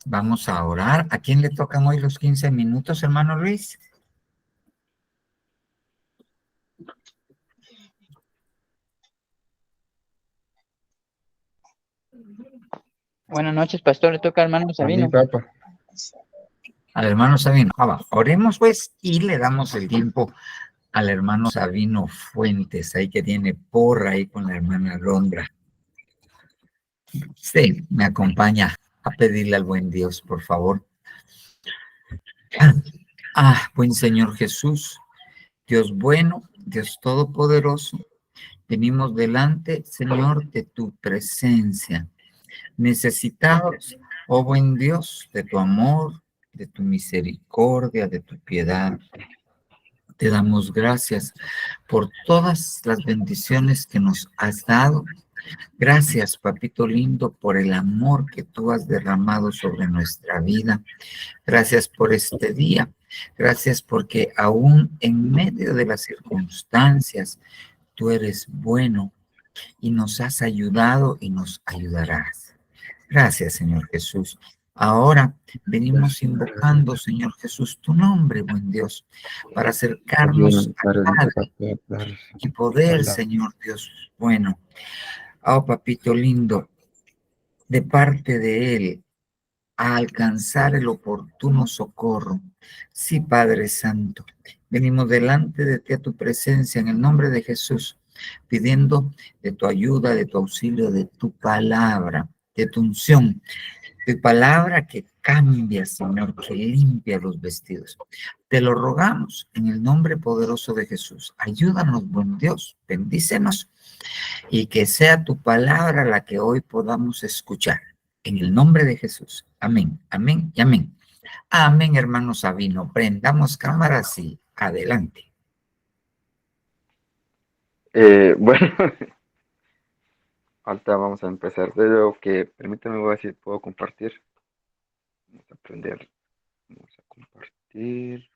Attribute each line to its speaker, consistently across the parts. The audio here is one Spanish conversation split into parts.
Speaker 1: vamos a orar. ¿A quién le tocan hoy los 15 minutos, hermano Luis?
Speaker 2: Buenas noches, pastor. Le toca al hermano Sabino.
Speaker 3: A mí, Papa.
Speaker 1: Al hermano Sabino. Oremos pues y le damos el tiempo al hermano Sabino Fuentes, ahí que tiene porra ahí con la hermana Londra. Sí, me acompaña a pedirle al buen Dios, por favor. Buen Señor Jesús, Dios bueno, Dios todopoderoso, venimos delante, Señor, de tu presencia. Necesitados, oh buen Dios, de tu amor, de tu misericordia, de tu piedad. Te damos gracias por todas las bendiciones que nos has dado. Gracias, papito lindo, por el amor que tú has derramado sobre nuestra vida. Gracias por este día. Gracias porque aún en medio de las circunstancias, tú eres bueno y nos has ayudado y nos ayudarás. Gracias, Señor Jesús. Ahora venimos invocando, Señor Jesús, tu nombre, buen Dios, para acercarnos a Padre y poder, Señor Dios, bueno. Papito lindo, de parte de Él, a alcanzar el oportuno socorro. Sí, Padre Santo, venimos delante de ti a tu presencia en el nombre de Jesús, pidiendo de tu ayuda, de tu auxilio, de tu palabra, de tu unción, de palabra que cambia, Señor, que limpia los vestidos. Te lo rogamos en el nombre poderoso de Jesús. Ayúdanos, buen Dios, bendícenos y que sea tu palabra la que hoy podamos escuchar. En el nombre de Jesús. Amén, amén y amén. Amén, hermano Sabino. Prendamos cámaras y adelante.
Speaker 3: Bueno, ahorita vamos a empezar. Pero que permítame, voy a ver si puedo compartir. Vamos a aprender. Vamos a compartir.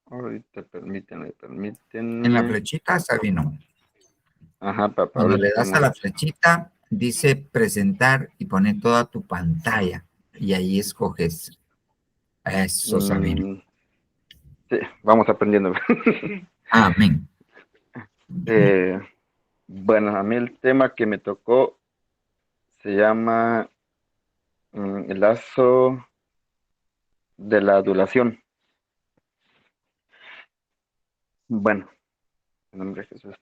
Speaker 3: Ahorita permítanme.
Speaker 1: En la flechita, Sabino.
Speaker 3: Ajá, papá.
Speaker 1: Cuando le das a la flechita, dice presentar y pone toda tu pantalla. Y ahí escoges. Eso, Sabino.
Speaker 3: Sí, vamos aprendiendo.
Speaker 1: Amén.
Speaker 3: Bueno, a mí el tema que me tocó se llama el lazo de la adulación. Bueno, en nombre de Jesús.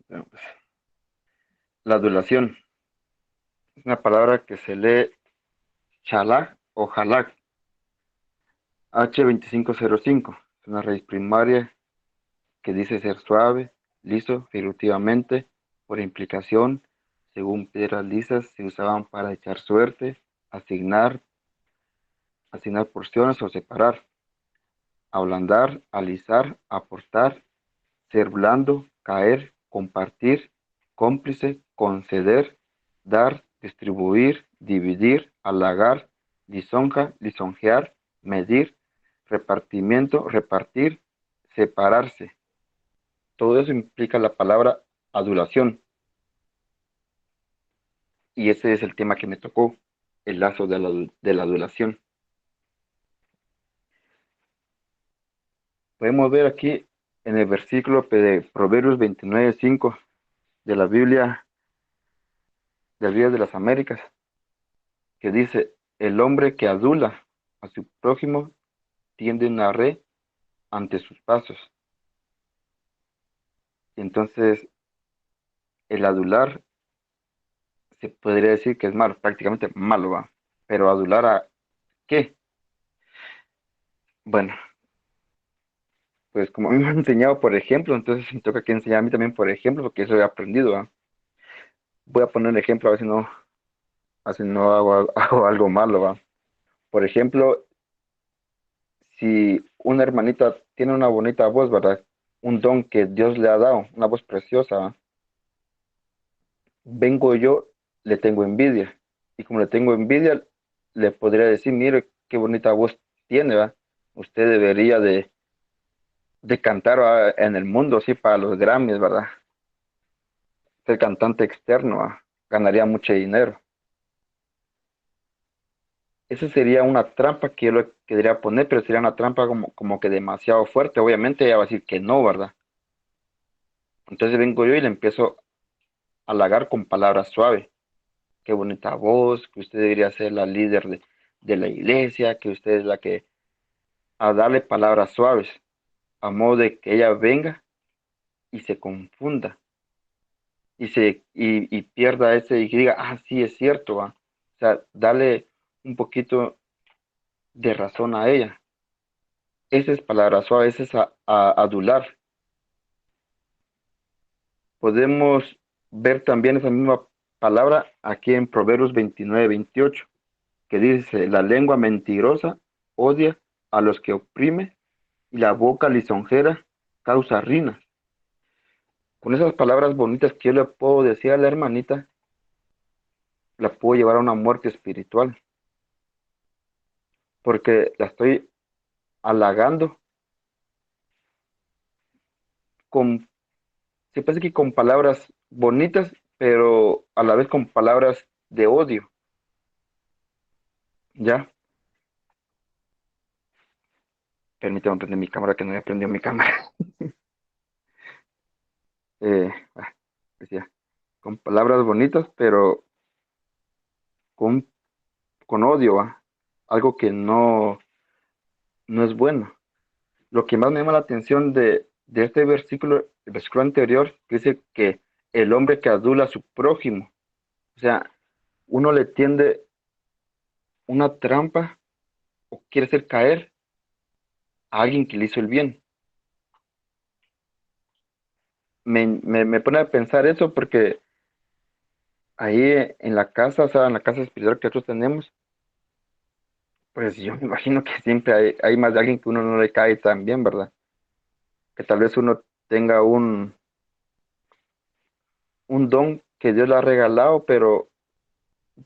Speaker 3: La adulación es una palabra que se lee chalak o jalak. H2505 es una raíz primaria que dice ser suave, liso, figurativamente, por implicación, según piedras lisas se usaban para echar suerte, asignar porciones o separar, ablandar, alisar, aportar, ser blando, caer, compartir, cómplice, conceder, dar, distribuir, dividir, halagar, lisonja, lisonjear, medir, repartimiento, repartir, separarse. Todo eso implica la palabra adulación. Y ese es el tema que me tocó, el lazo de la adulación. Podemos ver aquí en el versículo de Proverbios 29:5 de la Biblia de las Américas, que dice, el hombre que adula a su prójimo tiende una red ante sus pasos. Entonces, el adular se podría decir que es malo, prácticamente malo, ¿va? Pero adular a ¿qué? Bueno, pues como a mí me han enseñado por ejemplo, entonces me toca que enseñar a mí también por ejemplo, porque eso he aprendido, ¿va? Voy a poner un ejemplo, a ver si no hago algo malo, ¿va? Por ejemplo, si una hermanita tiene una bonita voz, ¿verdad? Un don que Dios le ha dado, una voz preciosa, ¿va? Vengo yo, le tengo envidia. Y como le tengo envidia, le podría decir, mire qué bonita voz tiene, ¿va? Usted debería de cantar, ¿va? En el mundo, así para los Grammys, ¿verdad? ser cantante externo, ganaría mucho dinero. Esa sería una trampa que yo le quería poner, pero sería una trampa como que demasiado fuerte. Obviamente ella va a decir que no, ¿verdad? Entonces vengo yo y le empiezo a halagar con palabras suaves. Qué bonita voz, que usted debería ser la líder de la iglesia, que usted es la que... A darle palabras suaves, a modo de que ella venga y se confunda y pierda ese y diga, sí, es cierto, ¿va? O sea, darle un poquito de razón a ella. Esa es palabra suave, esa es adular. Podemos ver también esa misma palabra aquí en Proverbios 29-28, que dice, la lengua mentirosa odia a los que oprime y la boca lisonjera causa rinas. Con esas palabras bonitas que yo le puedo decir a la hermanita, la puedo llevar a una muerte espiritual, porque la estoy halagando con, se parece que con palabras bonitas, pero a la vez con palabras de odio, ¿ya? Permítame prender mi cámara, que no había prendido mi cámara. Decía, con palabras bonitas, pero con, con odio, ¿va? Algo que no es bueno. Lo que más me llama la atención de este versículo, el versículo anterior, que dice que el hombre que adula a su prójimo, o sea, uno le tiende una trampa o quiere hacer caer a alguien que le hizo el bien. Me pone a pensar eso porque ahí en la casa, o sea, en la casa espiritual que nosotros tenemos, pues yo me imagino que siempre hay más de alguien que uno no le cae tan bien, ¿verdad? Que tal vez uno tenga un don que Dios le ha regalado, pero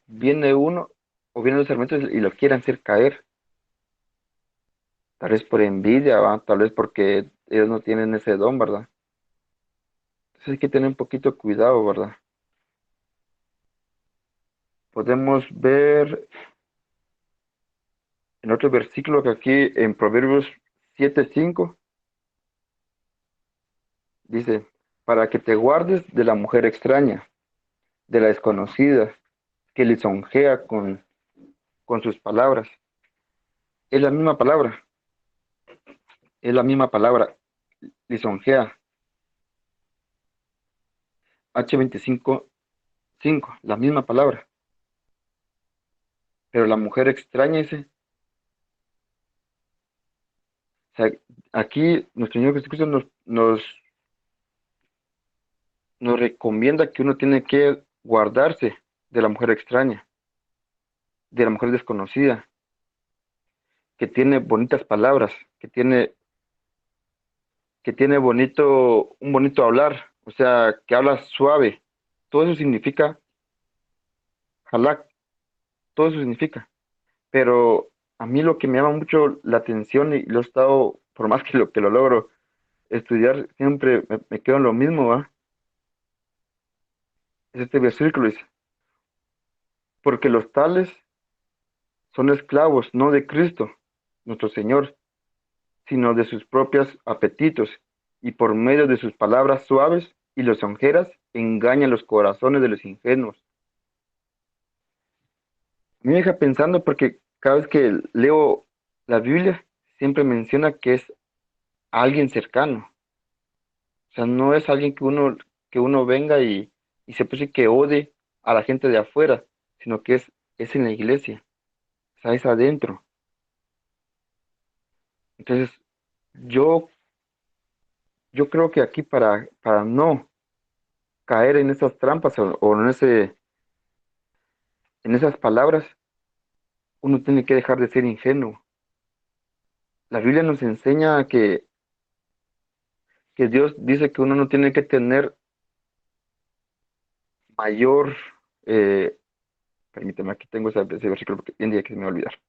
Speaker 3: viene uno o vienen los hermanos y lo quieren hacer caer. Tal vez por envidia, ¿va? Tal vez porque ellos no tienen ese don, ¿verdad? Entonces hay que tener un poquito cuidado, ¿verdad? Podemos ver en otro versículo que aquí en Proverbios 7:5 dice, para que te guardes de la mujer extraña, de la desconocida, que lisonjea con sus palabras. Es la misma palabra, es la misma palabra, lisonjea. H25:5, la misma palabra. Pero la mujer extraña dice, o sea, aquí nuestro Señor Jesucristo nos recomienda que uno tiene que guardarse de la mujer extraña, de la mujer desconocida, que tiene bonitas palabras, que tiene un bonito hablar, o sea, que habla suave. Todo eso significa halak, todo eso significa. Pero a mí lo que me llama mucho la atención y lo he estado, por más que lo logro estudiar, siempre me quedo en lo mismo, ¿va? Es este versículo, dice, porque los tales son esclavos, no de Cristo, nuestro Señor, sino de sus propios apetitos, y por medio de sus palabras suaves y lisonjeras engañan los corazones de los ingenuos. Me deja pensando porque cada vez que leo la Biblia, siempre menciona que es alguien cercano. O sea, no es alguien que uno venga y se puede que odie a la gente de afuera, sino que es en la iglesia, o sea, es adentro. Entonces, yo, yo creo que aquí para no caer en esas trampas o en esas palabras, uno tiene que dejar de ser ingenuo. La Biblia nos enseña que Dios dice que uno no tiene que tener mayor, eh, permíteme, aquí tengo ese versículo porque un día que se me va a olvidar.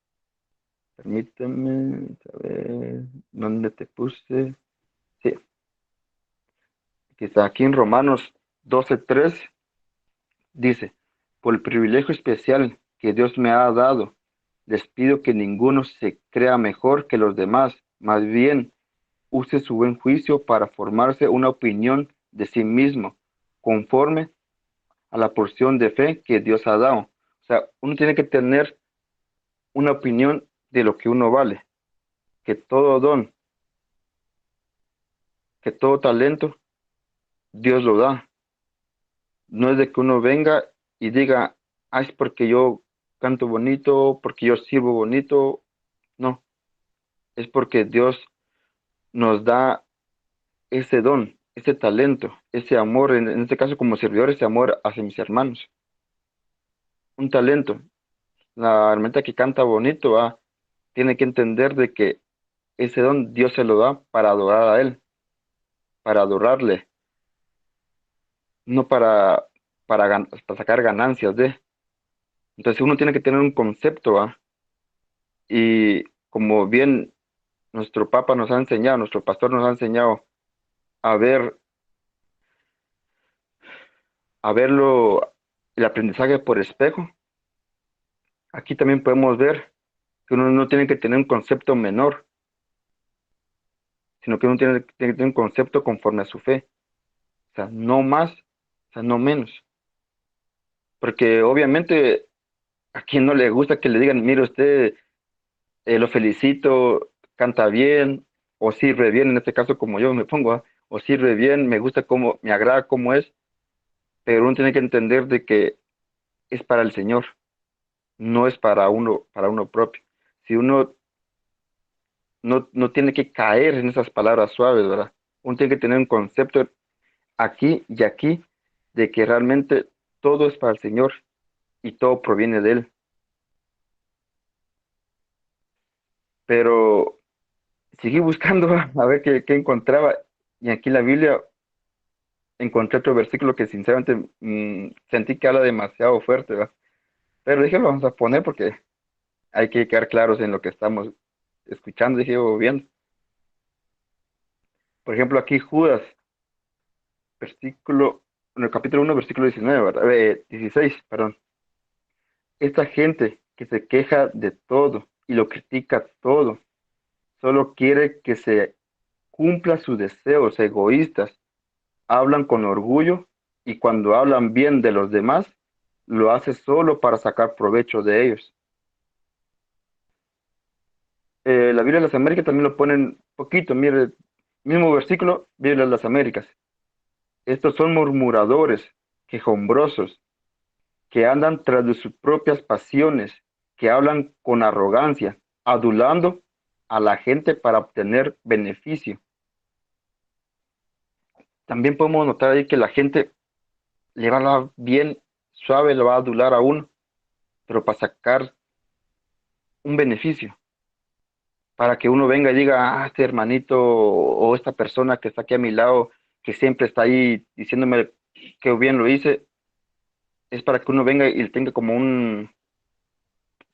Speaker 3: Permíteme, a ver, ¿dónde te puse? Sí, que está aquí en Romanos 12:3 dice, por el privilegio especial que Dios me ha dado, les pido que ninguno se crea mejor que los demás, más bien use su buen juicio para formarse una opinión de sí mismo, conforme a la porción de fe que Dios ha dado. O sea, uno tiene que tener una opinión de lo que uno vale, que todo don, que todo talento, Dios lo da. No es de que uno venga y diga, ah, es porque yo canto bonito, porque yo sirvo bonito. No, es porque Dios nos da ese don, ese talento, ese amor, en este caso como servidor, ese amor hacia mis hermanos. Un talento. La hermanita que canta bonito, tiene que entender de que ese don Dios se lo da para adorar a Él, para adorarle, no para sacar ganancias de. Entonces uno tiene que tener un concepto, ¿va? Y como bien nuestro Papa nos ha enseñado, nuestro pastor nos ha enseñado a ver, a verlo, el aprendizaje por espejo, aquí también podemos ver que uno no tiene que tener un concepto menor, sino que uno tiene que tener un concepto conforme a su fe. O sea, no más, o sea, no menos. Porque obviamente a quien no le gusta que le digan, mire usted, lo felicito, canta bien, o sirve bien, en este caso como yo me pongo, o sirve bien, me gusta cómo, me agrada cómo es, pero uno tiene que entender de que es para el Señor, no es para uno propio. Si uno no tiene que caer en esas palabras suaves, ¿verdad? Uno tiene que tener un concepto aquí y aquí de que realmente todo es para el Señor y todo proviene de Él. Pero seguí buscando a ver qué encontraba y aquí en la Biblia encontré otro versículo que sinceramente sentí que habla demasiado fuerte, ¿verdad? Pero dije, lo vamos a poner porque hay que quedar claros en lo que estamos escuchando, dije, o viendo. Por ejemplo, aquí Judas, en el capítulo 1 versículo 19, ¿verdad? 16, perdón. Esta gente que se queja de todo y lo critica todo, solo quiere que se cumpla sus deseos egoístas, hablan con orgullo y cuando hablan bien de los demás, lo hace solo para sacar provecho de ellos. La Biblia de las Américas también lo ponen poquito, mire, mismo versículo, Biblia de las Américas. Estos son murmuradores, quejumbrosos, que andan tras de sus propias pasiones, que hablan con arrogancia, adulando a la gente para obtener beneficio. También podemos notar ahí que la gente le va a dar bien suave, lo va a adular a uno, pero para sacar un beneficio, para que uno venga y diga, este hermanito o esta persona que está aquí a mi lado, que siempre está ahí diciéndome que bien lo hice, es para que uno venga y tenga como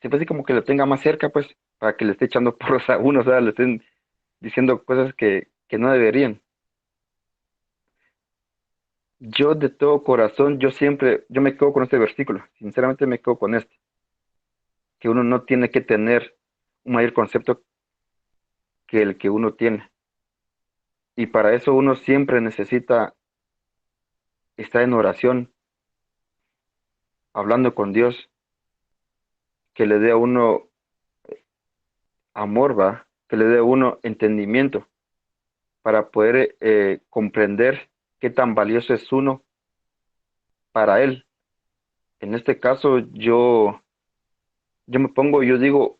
Speaker 3: siempre así como que lo tenga más cerca, pues, para que le esté echando porros a uno, o sea, le estén diciendo cosas que no deberían. Yo de todo corazón, yo me quedo con este versículo, sinceramente me quedo con este, que uno no tiene que tener un mayor concepto que el que uno tiene. Y para eso uno siempre necesita estar en oración, hablando con Dios, que le dé a uno amor, va, que le dé a uno entendimiento para poder comprender qué tan valioso es uno para Él. En este caso, yo me pongo, yo digo,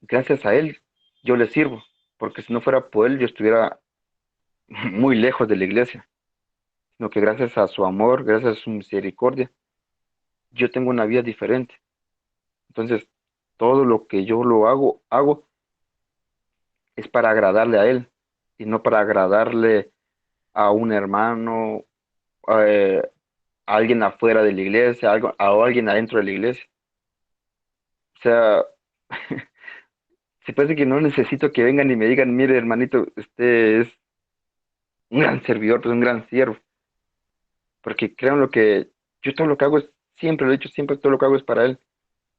Speaker 3: gracias a Él, yo le sirvo, porque si no fuera por Él, yo estuviera muy lejos de la iglesia, sino que gracias a su amor, gracias a su misericordia, yo tengo una vida diferente. Entonces, todo lo que yo hago es para agradarle a Él y no para agradarle a un hermano, eh, a alguien afuera de la iglesia, a alguien adentro de la iglesia. O sea, se parece que no necesito que vengan y me digan, mire, hermanito, usted es un gran servidor, pues un gran siervo. Porque crean lo que yo todo lo que hago es, siempre lo he dicho, siempre todo lo que hago es para Él.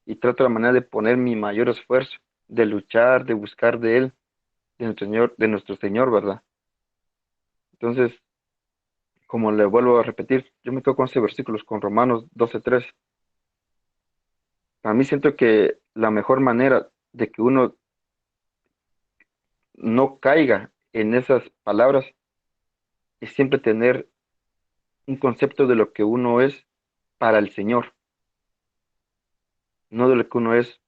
Speaker 3: Y trato la manera de poner mi mayor esfuerzo, de luchar, de buscar de Él, de nuestro Señor, ¿verdad? Entonces, como le vuelvo a repetir, yo me quedo con ese versículo, con Romanos 12:3. Para mí siento que la mejor manera de que uno no caiga en esas palabras es siempre tener un concepto de lo que uno es para el Señor, no de lo que uno es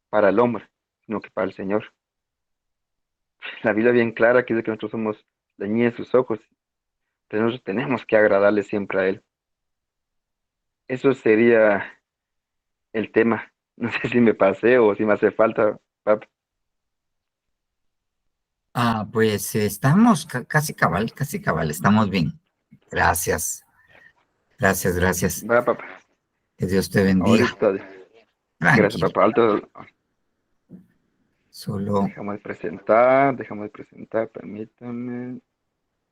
Speaker 3: para el hombre, sino que para el Señor. La Biblia bien clara que dice que nosotros somos la niña de sus ojos, pero nosotros tenemos que agradarle siempre a Él. Eso sería el tema. No sé si me pasé o si me hace falta, Pap.
Speaker 1: Pues estamos casi cabal, estamos bien. Gracias, gracias, gracias.
Speaker 3: Va, Pap.
Speaker 1: Que Dios te bendiga.
Speaker 3: Ahorita, gracias,
Speaker 1: Tranquilo,
Speaker 3: papá. Alto,
Speaker 1: solo
Speaker 3: déjame presentar, permítame,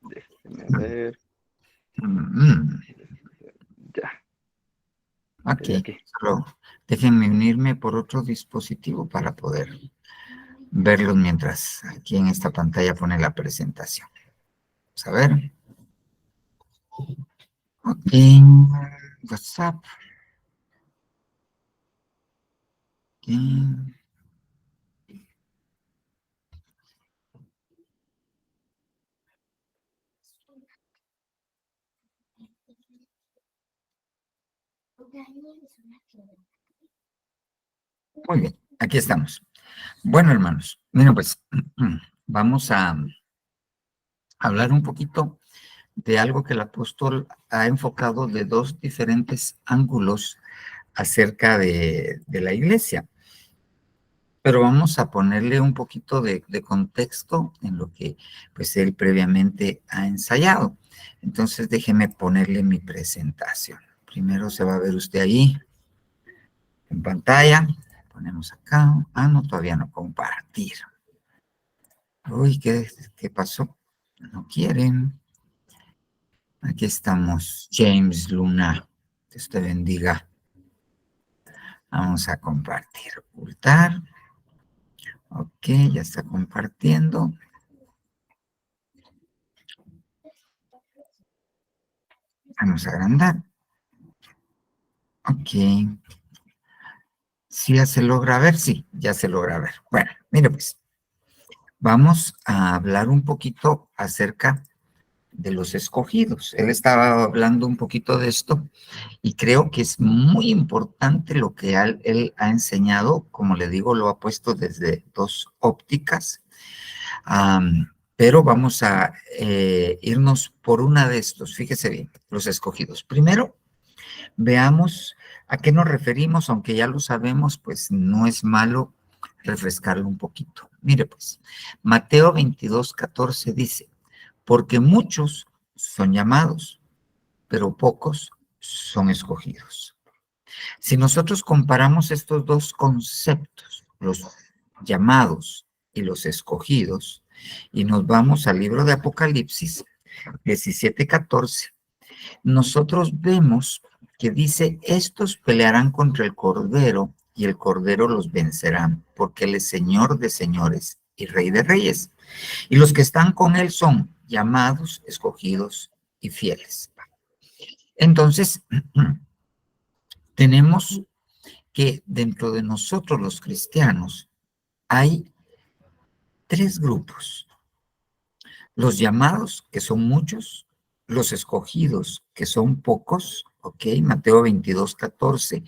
Speaker 3: déjeme ver,
Speaker 1: mm,
Speaker 3: ya, estoy
Speaker 1: ok,
Speaker 3: aquí.
Speaker 1: solo déjenme unirme por otro dispositivo para poder verlos mientras aquí en esta pantalla pone la presentación. Vamos a ver. Ok, WhatsApp. Ok. Muy bien, aquí estamos. Bueno, hermanos, miren, pues vamos a hablar un poquito de algo que el apóstol ha enfocado de dos diferentes ángulos acerca de la iglesia. Pero vamos a ponerle un poquito de contexto en lo que pues él previamente ha ensayado. Entonces déjeme ponerle mi presentación. Primero se va a ver usted ahí en pantalla. Ponemos acá. No, todavía no compartir. Uy, ¿qué pasó? No quieren. Aquí estamos, James Luna. Dios te bendiga. Vamos a compartir. Ocultar. Ok, ya está compartiendo. Vamos a agrandar. Ok. ¿Sí ya se logra ver? Sí, ya se logra ver. Bueno, mire pues, vamos a hablar un poquito acerca de los escogidos. Él estaba hablando un poquito de esto y creo que es muy importante lo que él ha enseñado. Como le digo, lo ha puesto desde dos ópticas, pero vamos a irnos por una de estos. Fíjese bien, los escogidos. Primero, veamos a qué nos referimos, aunque ya lo sabemos, pues no es malo refrescarlo un poquito. Mire pues, Mateo 22:14 dice, porque muchos son llamados, pero pocos son escogidos. Si nosotros comparamos estos dos conceptos, los llamados y los escogidos, y nos vamos al libro de Apocalipsis 17:14, nosotros vemos que dice, estos pelearán contra el Cordero y el Cordero los vencerá, porque Él es Señor de señores y Rey de reyes. Y los que están con Él son llamados, escogidos y fieles. Entonces, tenemos que dentro de nosotros los cristianos hay tres grupos. Los llamados, que son muchos, los escogidos, que son pocos, ok, Mateo 22:14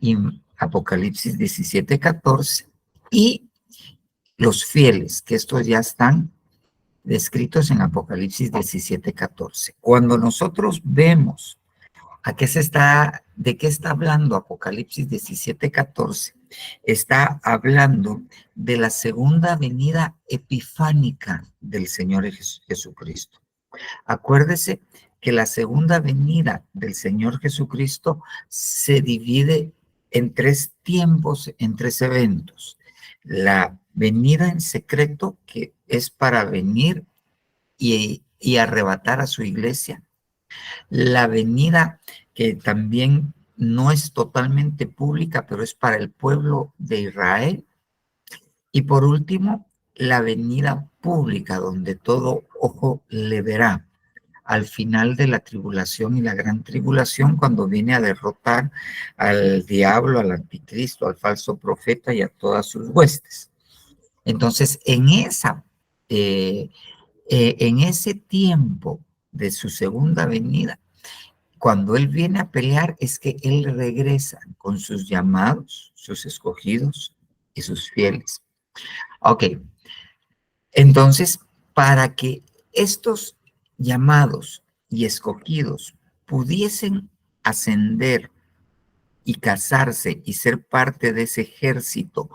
Speaker 1: y Apocalipsis 17:14, y los fieles, que estos ya están descritos en Apocalipsis 17:14. Cuando nosotros vemos de qué está hablando Apocalipsis 17:14, está hablando de la segunda venida epifánica del Señor Jesucristo. Acuérdese que la segunda venida del Señor Jesucristo se divide en tres tiempos, en tres eventos. La venida en secreto, que es para venir y y arrebatar a su iglesia. La venida que también no es totalmente pública, pero es para el pueblo de Israel. Y por último, la venida pública, donde todo ojo le verá al final de la tribulación y la gran tribulación, cuando viene a derrotar al diablo, al anticristo, al falso profeta y a todas sus huestes. Entonces, en ese tiempo de su segunda venida, cuando él viene a pelear, es que él regresa con sus llamados, sus escogidos y sus fieles. Ok, entonces, para que estos llamados y escogidos pudiesen ascender y casarse y ser parte de ese ejército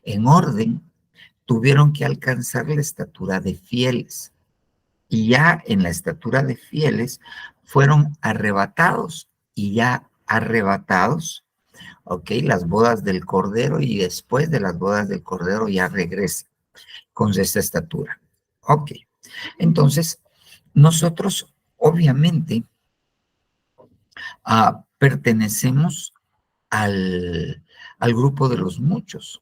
Speaker 1: en orden, tuvieron que alcanzar la estatura de fieles. Y ya en la estatura de fieles fueron arrebatados y ya arrebatados, ok, las bodas del Cordero, y después de las bodas del Cordero ya regresa con esta estatura. Ok, entonces nosotros obviamente pertenecemos al grupo de los muchos,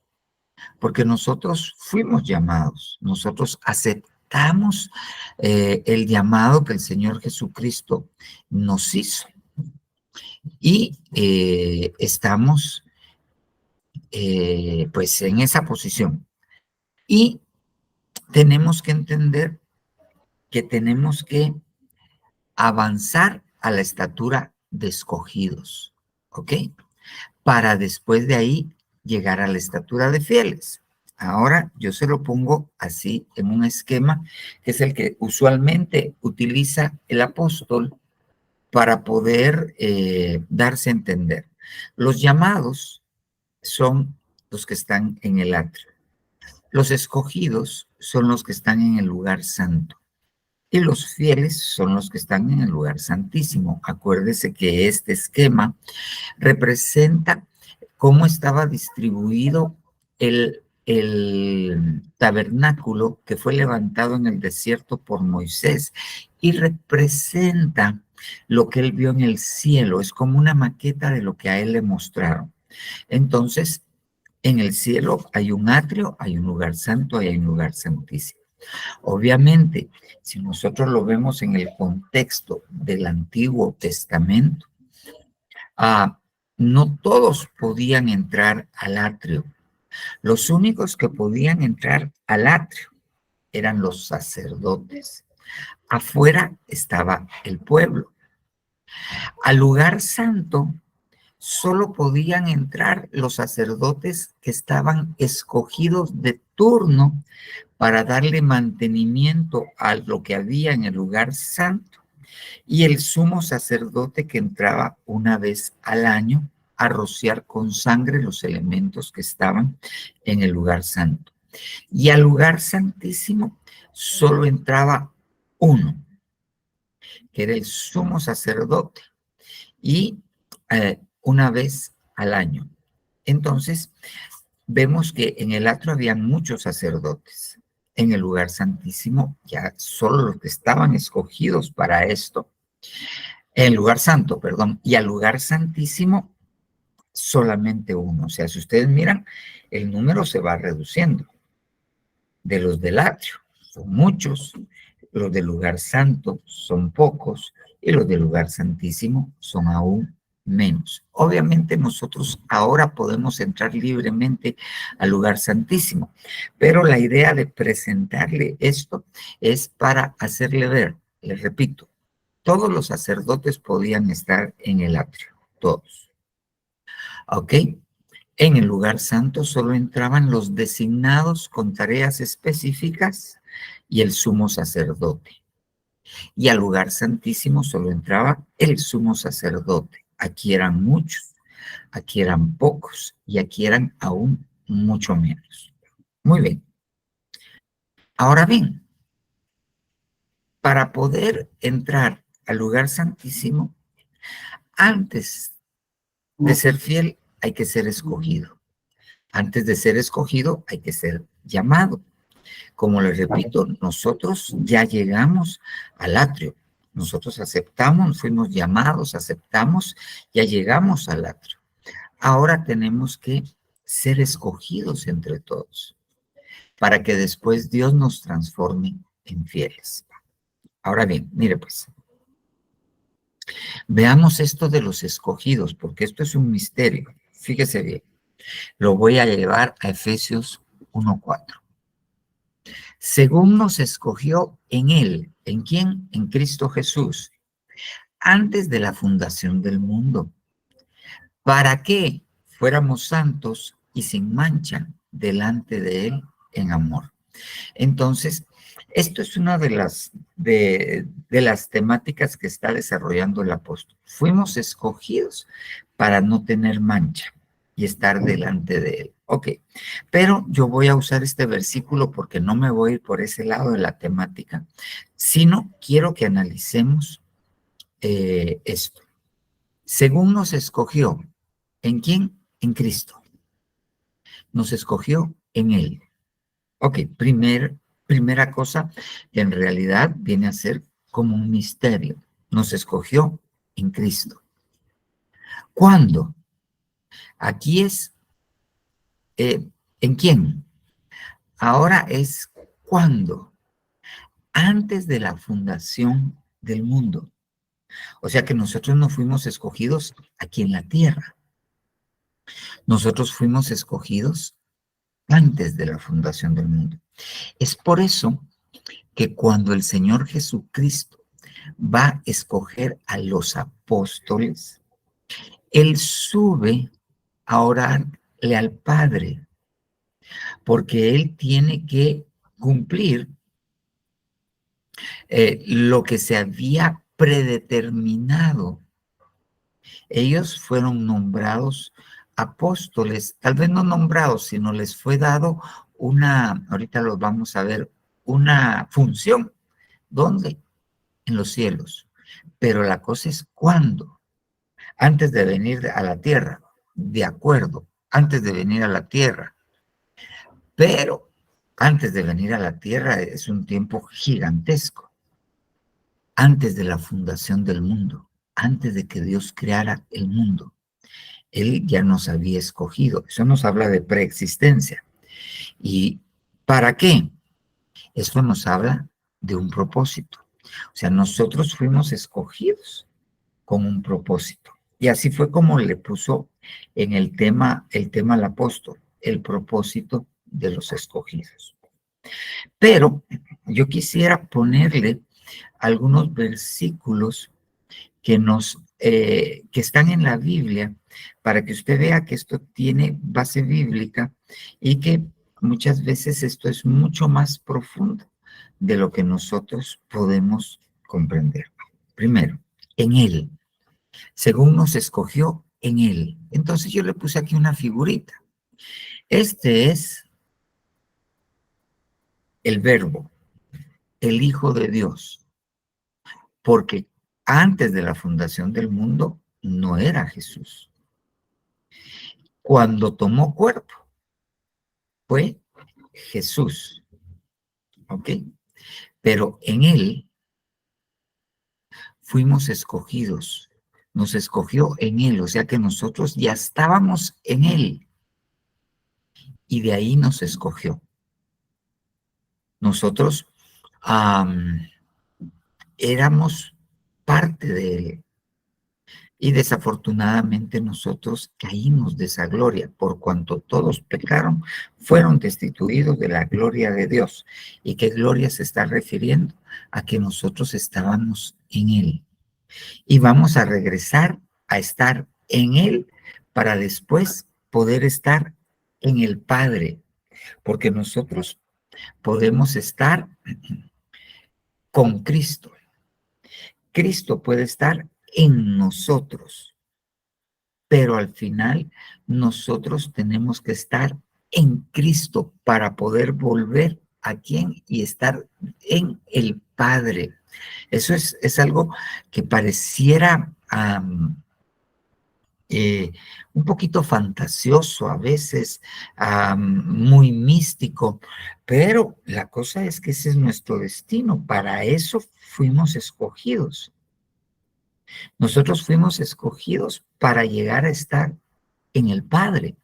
Speaker 1: porque nosotros fuimos llamados, nosotros aceptamos el llamado que el Señor Jesucristo nos hizo y estamos pues en esa posición. Y tenemos que entender que tenemos que avanzar a la estatura de escogidos, ¿ok? Para después de ahí llegar a la estatura de fieles. Ahora yo se lo pongo así en un esquema que es el que usualmente utiliza el apóstol para poder darse a entender. Los llamados son los que están en el atrio. Los escogidos son los que están en el lugar santo. Y los fieles son los que están en el lugar santísimo. Acuérdese que este esquema representa cómo estaba distribuido el tabernáculo que fue levantado en el desierto por Moisés y representa lo que él vio en el cielo. Es como una maqueta de lo que a él le mostraron. Entonces, en el cielo hay un atrio, hay un lugar santo y hay un lugar santísimo. Obviamente, si nosotros lo vemos en el contexto del Antiguo Testamento, no todos podían entrar al atrio. Los únicos que podían entrar al atrio eran los sacerdotes. Afuera estaba el pueblo. Al lugar santo solo podían entrar los sacerdotes que estaban escogidos de turno para darle mantenimiento a lo que había en el lugar santo, y el sumo sacerdote que entraba una vez al año a rociar con sangre los elementos que estaban en el lugar santo. Y al lugar santísimo solo entraba uno, que era el sumo sacerdote, y una vez al año. Entonces, vemos que en el atrio habían muchos sacerdotes. En el lugar santísimo, ya solo los que estaban escogidos para esto. En el lugar santo, perdón. Y al lugar santísimo, solamente uno. O sea, si ustedes miran, el número se va reduciendo. De los del atrio son muchos, los del lugar santo son pocos, y los del lugar santísimo son aún menos. Obviamente nosotros ahora podemos entrar libremente al lugar santísimo, pero la idea de presentarle esto es para hacerle ver, les repito, todos los sacerdotes podían estar en el atrio, todos. ¿Ok? En el lugar santo solo entraban los designados con tareas específicas y el sumo sacerdote. Y al lugar santísimo solo entraba el sumo sacerdote. Aquí eran muchos, aquí eran pocos y aquí eran aún mucho menos. Muy bien. Ahora bien, para poder entrar al lugar santísimo, antes de ser fiel hay que ser escogido. Antes de ser escogido hay que ser llamado. Como les repito, nosotros ya llegamos al atrio. Nosotros aceptamos, fuimos llamados, aceptamos, ya llegamos al atrio. Ahora tenemos que ser escogidos entre todos para que después Dios nos transforme en fieles. Ahora bien, mire pues, veamos esto de los escogidos, porque esto es un misterio. Fíjese bien, lo voy a llevar a Efesios 1:4. Según nos escogió en Él, ¿en quién? En Cristo Jesús, antes de la fundación del mundo, para que fuéramos santos y sin mancha delante de Él en amor. Entonces, esto es una de las temáticas que está desarrollando el apóstol. Fuimos escogidos para no tener mancha y estar delante de Él. Ok, pero yo voy a usar este versículo porque no me voy a ir por ese lado de la temática, sino quiero que analicemos esto. Según nos escogió, ¿en quién? En Cristo. Nos escogió en Él. Ok, primera cosa que en realidad viene a ser como un misterio. Nos escogió en Cristo. ¿Cuándo? Aquí es, ¿en quién? Ahora es cuando, antes de la fundación del mundo. O sea que nosotros no fuimos escogidos aquí en la tierra. Nosotros fuimos escogidos antes de la fundación del mundo. Es por eso que cuando el Señor Jesucristo va a escoger a los apóstoles, Él sube a orarle al Padre, porque Él tiene que cumplir lo que se había predeterminado. Ellos fueron nombrados apóstoles, tal vez no nombrados, sino les fue dado ahorita lo vamos a ver, una función. ¿Dónde? En los cielos. Pero la cosa es cuándo. Antes de venir a la tierra, de acuerdo, antes de venir a la tierra. Pero antes de venir a la tierra es un tiempo gigantesco. Antes de la fundación del mundo, antes de que Dios creara el mundo, Él ya nos había escogido. Eso nos habla de preexistencia. ¿Y para qué? Esto nos habla de un propósito. O sea, nosotros fuimos escogidos con un propósito. Y así fue como le puso en el tema al apóstol, el propósito de los escogidos. Pero yo quisiera ponerle algunos versículos que están en la Biblia para que usted vea que esto tiene base bíblica y que muchas veces esto es mucho más profundo de lo que nosotros podemos comprender. Primero, en Él. Según nos escogió en Él. Entonces yo le puse aquí una figurita. Este es el Verbo, el Hijo de Dios, porque antes de la fundación del mundo no era Jesús. Cuando tomó cuerpo fue Jesús, ¿ok? Pero en Él fuimos escogidos, nos escogió en Él, o sea que nosotros ya estábamos en Él y de ahí nos escogió. Nosotros éramos parte de Él. Y desafortunadamente nosotros caímos de esa gloria, por cuanto todos pecaron, fueron destituidos de la gloria de Dios. ¿Y qué gloria se está refiriendo? A que nosotros estábamos en Él. Y vamos a regresar a estar en Él para después poder estar en el Padre, porque nosotros podemos estar con Cristo. Cristo puede estar en nosotros, pero al final nosotros tenemos que estar en Cristo para poder volver a quién y estar en el Padre. Eso es algo que pareciera un poquito fantasioso a veces, muy místico, pero la cosa es que ese es nuestro destino. Para eso fuimos escogidos. Nosotros fuimos escogidos para llegar a estar en el Padre.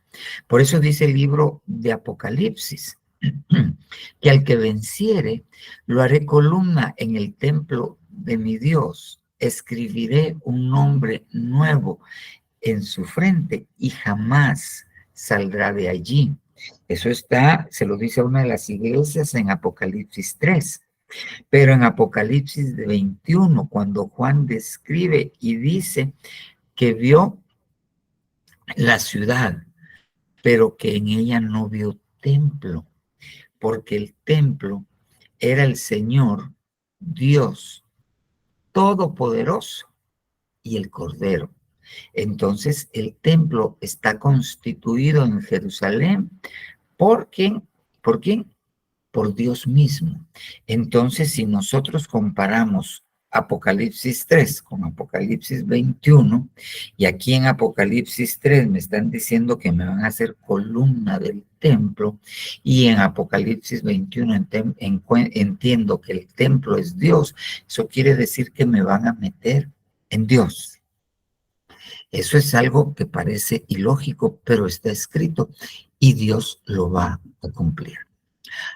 Speaker 1: Por eso dice el libro de Apocalipsis, que al que venciere, lo haré columna en el templo de mi Dios, escribiré un nombre nuevo en su frente y jamás saldrá de allí. Eso está, se lo dice a una de las iglesias en Apocalipsis 3. Pero en Apocalipsis 21, cuando Juan describe y dice que vio la ciudad, pero que en ella no vio templo, porque el templo era el Señor, Dios Todopoderoso y el Cordero. Entonces el templo está constituido en Jerusalén. ¿Por quién? ¿Por quién? Por Dios mismo. Entonces, si nosotros comparamos Apocalipsis 3 con Apocalipsis 21, y aquí en Apocalipsis 3 me están diciendo que me van a hacer columna del templo, y en Apocalipsis 21 entiendo que el templo es Dios, eso quiere decir que me van a meter en Dios. Eso es algo que parece ilógico, pero está escrito y Dios lo va a cumplir.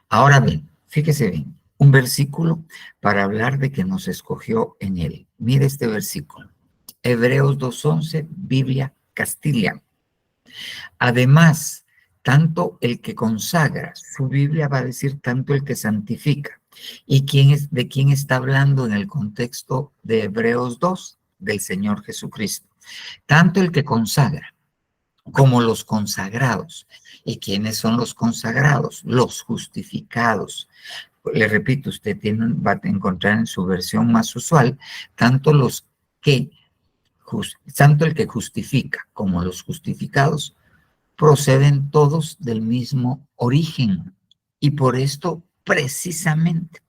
Speaker 1: Ahora bien, fíjese bien, un versículo para hablar de que nos escogió en él. Mire este versículo. Hebreos 2:11, Biblia Castilla. Además, tanto el que consagra, su Biblia va a decir tanto el que santifica. ¿Y de quién está hablando en el contexto de Hebreos 2? Del Señor Jesucristo. Tanto el que consagra como los consagrados. ¿Y quiénes son los consagrados? Los justificados. Le repito, usted va a encontrar en su versión más usual tanto el que justifica como los justificados proceden todos del mismo origen. Y por esto, precisamente,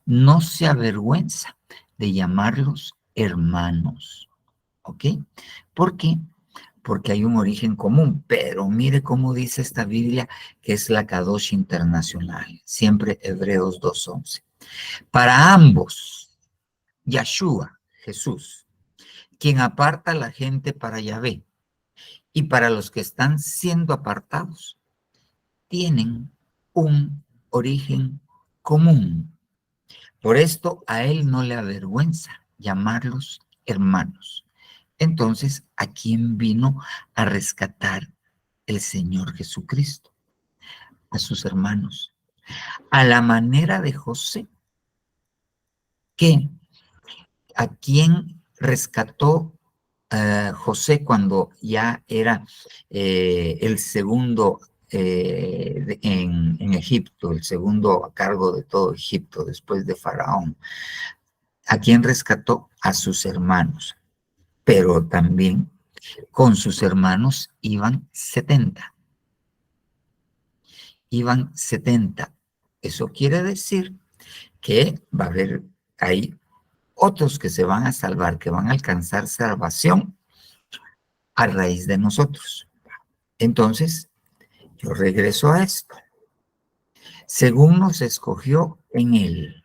Speaker 1: no se avergüenza de llamarlos hermanos. ¿Ok? ¿Por qué? Porque hay un origen común, pero mire cómo dice esta Biblia, que es la Kadosh Internacional, siempre Hebreos 2:11. Para ambos, Yahshua, Jesús, quien aparta a la gente para Yahvé, y para los que están siendo apartados, tienen un origen común. Por esto a él no le avergüenza llamarlos hermanos. Entonces, ¿a quién vino a rescatar el Señor Jesucristo? A sus hermanos. A la manera de José, ¿a quién rescató José cuando ya era el segundo en Egipto, el segundo a cargo de todo Egipto después de Faraón? ¿A quién rescató? A sus hermanos. Pero también con sus hermanos iban 70. Iban 70. Eso quiere decir que va a haber ahí otros que se van a salvar, que van a alcanzar salvación a raíz de nosotros. Entonces, yo regreso a esto. Según nos escogió en él.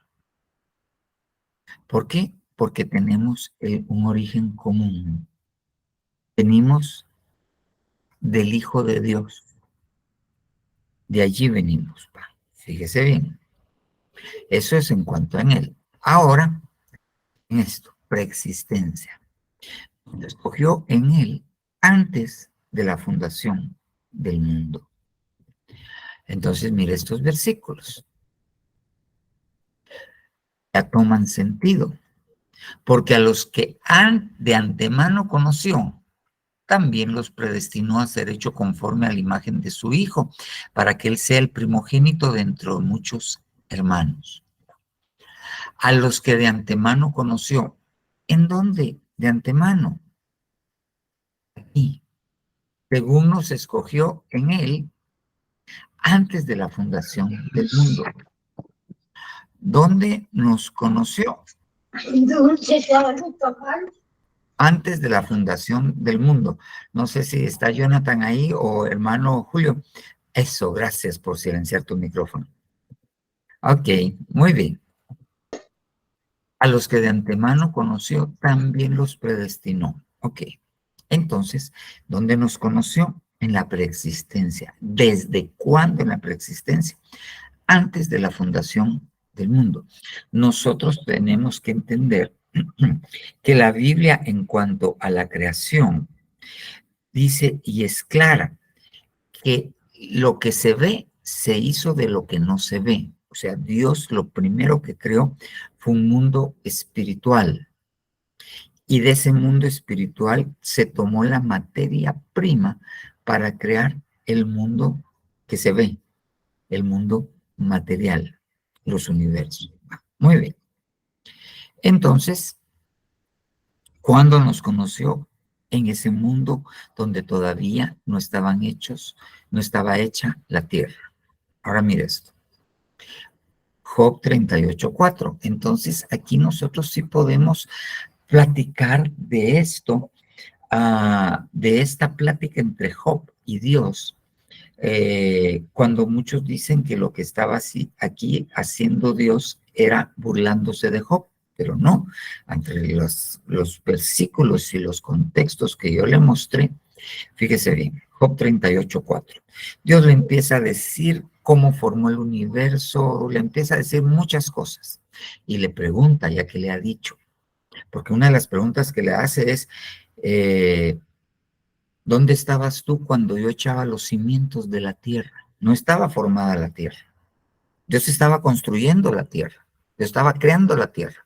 Speaker 1: ¿Por qué? Porque tenemos un origen común. Venimos del Hijo de Dios. De allí venimos. Fíjese bien. Eso es en cuanto a en él. Ahora, en esto, preexistencia. Lo escogió en él antes de la fundación del mundo. Entonces, mire estos versículos. Ya toman sentido. Porque a los que de antemano conoció, también los predestinó a ser hecho conforme a la imagen de su Hijo, para que él sea el primogénito de entre muchos hermanos. A los que de antemano conoció. ¿En dónde? De antemano. Aquí. Según nos escogió en él antes de la fundación del mundo. ¿Dónde nos conoció? antes de la fundación del mundo. No sé si está Jonathan ahí o hermano Julio. Eso, gracias por silenciar tu micrófono. Ok, muy bien. A los que de antemano conoció, también los predestinó. Ok, entonces, ¿dónde nos conoció? En la preexistencia. ¿Desde cuándo en la preexistencia? Antes de la fundación del mundo. Nosotros tenemos que entender que la Biblia en cuanto a la creación dice y es clara que lo que se ve se hizo de lo que no se ve. O sea, Dios lo primero que creó fue un mundo espiritual y de ese mundo espiritual se tomó la materia prima para crear el mundo que se ve, el mundo material, los universos. Muy bien. Entonces, ¿cuándo nos conoció? En ese mundo donde todavía no estaban hechos, no estaba hecha la tierra. Ahora mire esto. Job 38:4. Entonces, aquí nosotros sí podemos platicar de esto, de esta plática entre Job y Dios, cuando muchos dicen que lo que estaba aquí haciendo Dios era burlándose de Job, pero no, entre los versículos y los contextos que yo le mostré, fíjese bien, Job 38:4. Dios le empieza a decir cómo formó el universo, le empieza a decir muchas cosas y le pregunta, ya que le ha dicho, porque una de las preguntas que le hace es, ¿dónde estabas tú cuando yo echaba los cimientos de la tierra? No estaba formada la tierra. Dios estaba construyendo la tierra. Dios estaba creando la tierra.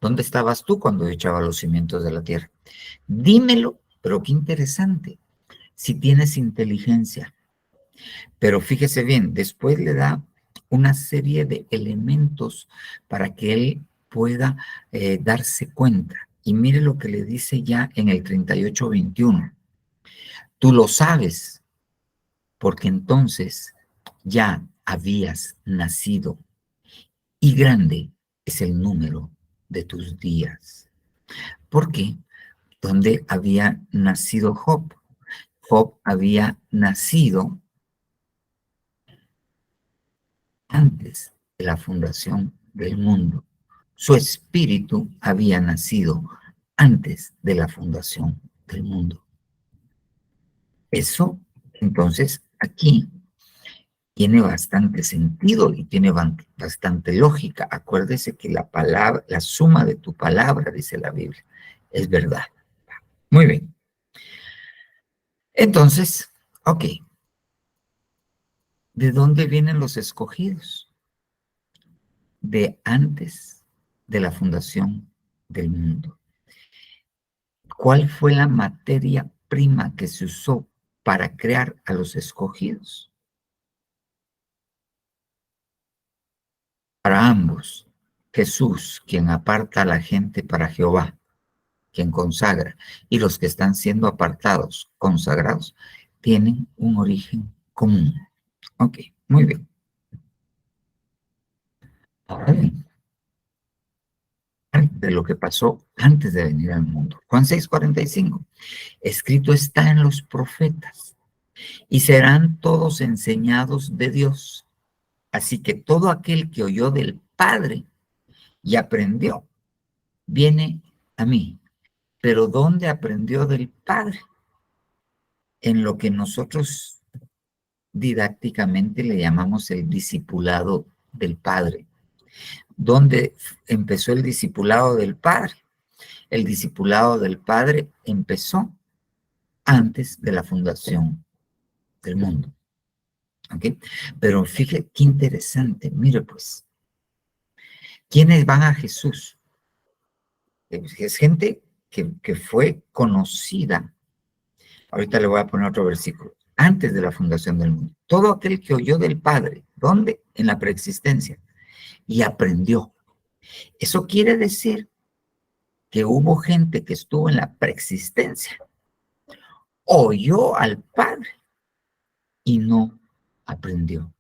Speaker 1: ¿Dónde estabas tú cuando yo echaba los cimientos de la tierra? Dímelo, pero qué interesante, si tienes inteligencia. Pero fíjese bien, después le da una serie de elementos para que él pueda darse cuenta. Y mire lo que le dice ya en el 38:21. Tú lo sabes, porque entonces ya habías nacido y grande es el número de tus días. ¿Por qué? ¿Dónde había nacido Job? Job había nacido antes de la fundación del mundo. Su espíritu había nacido antes de la fundación del mundo. Eso, entonces, aquí tiene bastante sentido y tiene bastante lógica. Acuérdese que la palabra, la suma de tu palabra, dice la Biblia, es verdad. Muy bien. Entonces, ok, ¿de dónde vienen los escogidos? De antes de la fundación del mundo. ¿Cuál fue la materia prima que se usó para crear a los escogidos? Para ambos, Jesús, quien aparta a la gente para Jehová, quien consagra, y los que están siendo apartados, consagrados, tienen un origen común. Ok, muy bien. Ahora bien, de lo que pasó antes de venir al mundo. Juan 6:45. Escrito está en los profetas, y serán todos enseñados de Dios. Así que todo aquel que oyó del Padre y aprendió, viene a mí. Pero ¿dónde aprendió del Padre? En lo que nosotros didácticamente le llamamos el discipulado del Padre. ¿Dónde empezó el discipulado del Padre? El discipulado del Padre empezó antes de la fundación del mundo. ¿Ok? Pero fíjate qué interesante. Mire pues, ¿quiénes van a Jesús? Es gente que fue conocida. Ahorita le voy a poner otro versículo. Antes de la fundación del mundo. Todo aquel que oyó del Padre. ¿Dónde? En la preexistencia. Y aprendió. Eso quiere decir que hubo gente que estuvo en la preexistencia, oyó al Padre y no aprendió.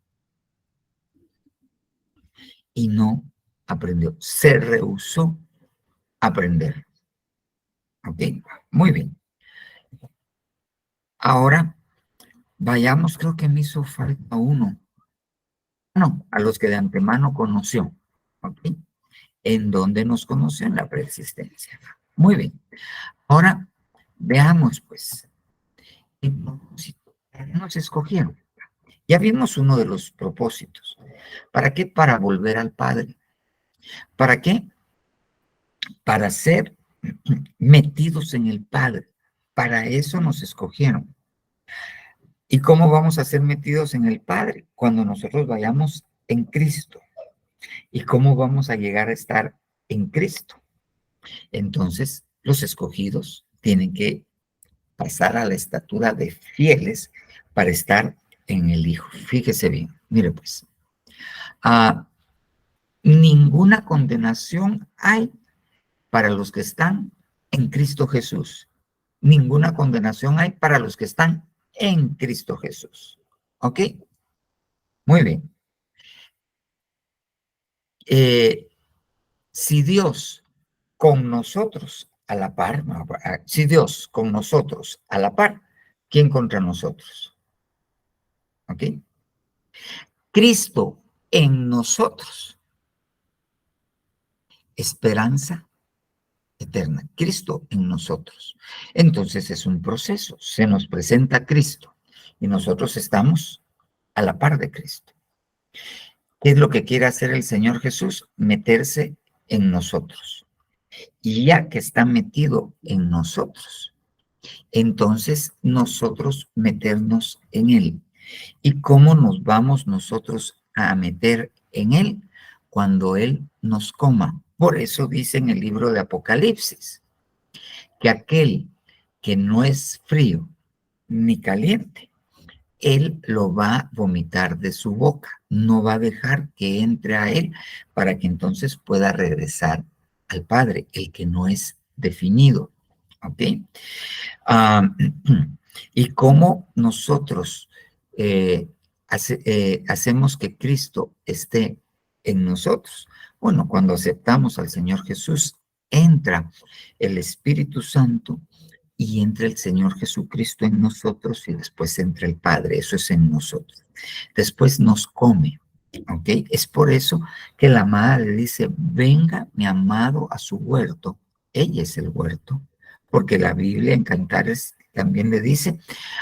Speaker 1: Y no aprendió. Se rehusó a aprender. ¿Ok? Muy bien. Ahora, vayamos, creo que me hizo falta uno. No, a los que de antemano conoció. ¿Ok? ¿En dónde nos conoció? En la preexistencia. Muy bien. Ahora, veamos, pues, ¿qué propósito nos escogieron? Ya vimos uno de los propósitos. ¿Para qué? Para volver al Padre. ¿Para qué? Para ser metidos en el Padre. Para eso nos escogieron. ¿Y cómo vamos a ser metidos en el Padre? Cuando nosotros vayamos en Cristo. ¿Y cómo vamos a llegar a estar en Cristo? Entonces, los escogidos tienen que pasar a la estatura de fieles para estar en el Hijo. Fíjese bien, mire pues, ninguna condenación hay para los que están en Cristo Jesús. Ninguna condenación hay para los que están en Cristo Jesús. ¿Ok? Muy bien. Si Dios con nosotros a la par, si Dios con nosotros a la par, ¿quién contra nosotros? ¿Ok? Cristo en nosotros, esperanza eterna. Cristo en nosotros. Entonces es un proceso. Se nos presenta Cristo y nosotros estamos a la par de Cristo. ¿Qué es lo que quiere hacer el Señor Jesús? Meterse en nosotros. Y ya que está metido en nosotros, entonces nosotros meternos en Él. ¿Y cómo nos vamos nosotros a meter en Él? Cuando Él nos coma. Por eso dice en el libro de Apocalipsis que aquel que no es frío ni caliente, Él lo va a vomitar de su boca. No va a dejar que entre a Él para que entonces pueda regresar al Padre, el que no es definido. ¿Ok? Y cómo nosotros hacemos que Cristo esté en nosotros. Bueno, cuando aceptamos al Señor Jesús, entra el Espíritu Santo y entra el Señor Jesucristo en nosotros y después entra el Padre. Eso es en nosotros. Después nos come. ¿Ok? Es por eso que la madre dice, venga mi amado a su huerto. Ella es el huerto. Porque la Biblia en Cantares también le dice,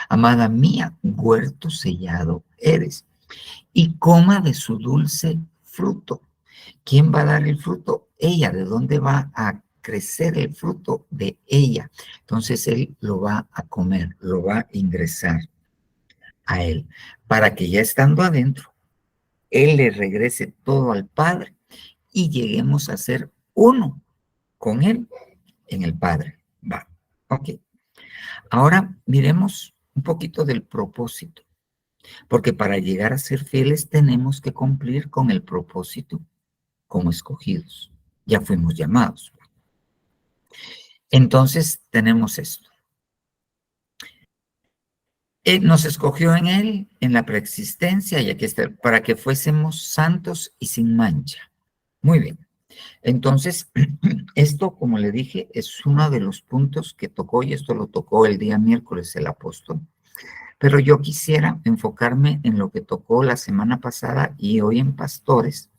Speaker 1: amada mía, huerto sellado eres, y coma de su dulce fruto. ¿Quién va a dar el fruto? Ella. ¿De dónde va a crecer el fruto? De ella. Entonces Él lo va a comer, lo va a ingresar a Él, para que ya estando adentro, Él le regrese todo al Padre y lleguemos a ser uno con Él en el Padre. Va, ok. Ahora miremos un poquito del propósito, porque para llegar a ser fieles tenemos que cumplir con el propósito como escogidos. Ya fuimos llamados. Entonces tenemos esto. Él nos escogió en Él, en la preexistencia, y aquí está, para que fuésemos santos y sin mancha. Muy bien. Entonces, esto, como le dije, es uno de los puntos que tocó, y esto lo tocó el día miércoles el apóstol. Pero yo quisiera enfocarme en lo que tocó la semana pasada y hoy en Pastores,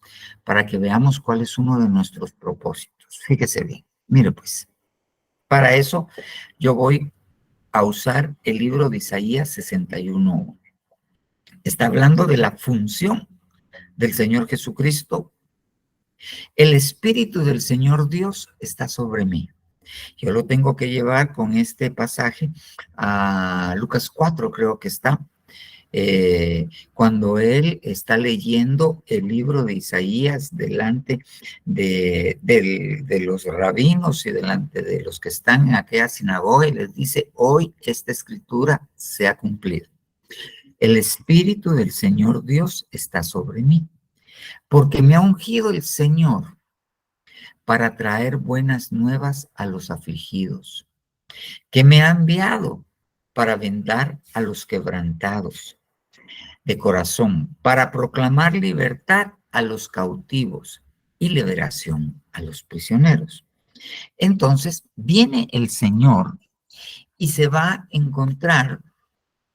Speaker 1: para que veamos cuál es uno de nuestros propósitos. Fíjese bien. Mire pues, para eso yo voy a usar el libro de Isaías 61. Está hablando de la función del Señor Jesucristo. El Espíritu del Señor Dios está sobre mí. Yo lo tengo que llevar con este pasaje a Lucas 4, creo que está. Cuando él está leyendo el libro de Isaías delante de los rabinos y delante de los que están en aquella sinagoga y les dice, hoy esta escritura se ha cumplido. El Espíritu del Señor Dios está sobre mí, porque me ha ungido el Señor para traer buenas nuevas a los afligidos, que me ha enviado para vendar a los quebrantados de corazón, para proclamar libertad a los cautivos y liberación a los prisioneros. Entonces, viene el Señor y se va a encontrar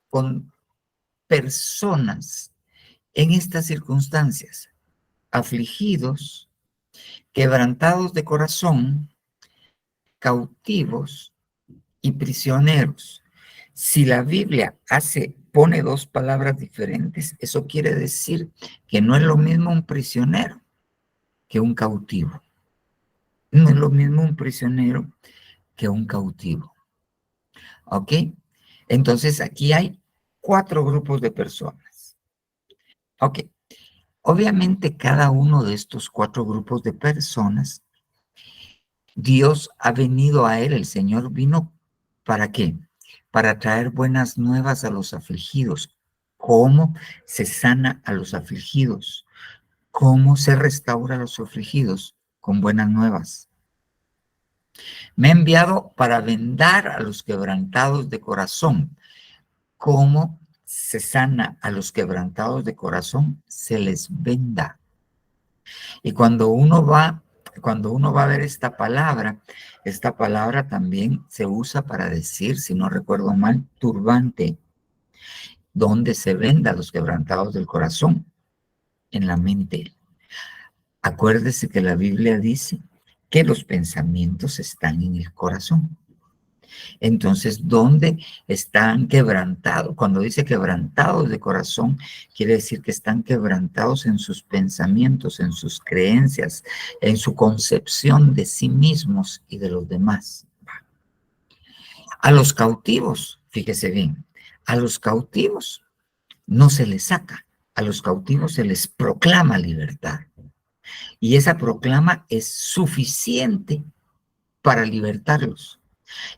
Speaker 1: con personas en estas circunstancias, afligidos, quebrantados de corazón, cautivos y prisioneros. Si la Biblia pone dos palabras diferentes, eso quiere decir que no es lo mismo un prisionero que un cautivo. No es lo mismo un prisionero que un cautivo. ¿Ok? Entonces aquí hay 4 grupos de personas. Ok. Obviamente cada uno de estos 4 grupos de personas, Dios ha venido a él, el Señor vino, ¿para qué? Para traer buenas nuevas a los afligidos. ¿Cómo se sana a los afligidos? ¿Cómo se restaura a los afligidos? Con buenas nuevas. Me ha enviado para vendar a los quebrantados de corazón. ¿Cómo se sana a los quebrantados de corazón? Se les venda. Y cuando uno va a ver esta palabra también se usa para decir, si no recuerdo mal, turbante, donde se venda a los quebrantados del corazón, en la mente. Acuérdese que la Biblia dice que los pensamientos están en el corazón. Entonces, ¿dónde están quebrantados? Cuando dice quebrantados de corazón, quiere decir que están quebrantados en sus pensamientos, en sus creencias, en su concepción de sí mismos y de los demás. A los cautivos, fíjese bien, a los cautivos no se les saca, a los cautivos se les proclama libertad. Y esa proclama es suficiente para libertarlos.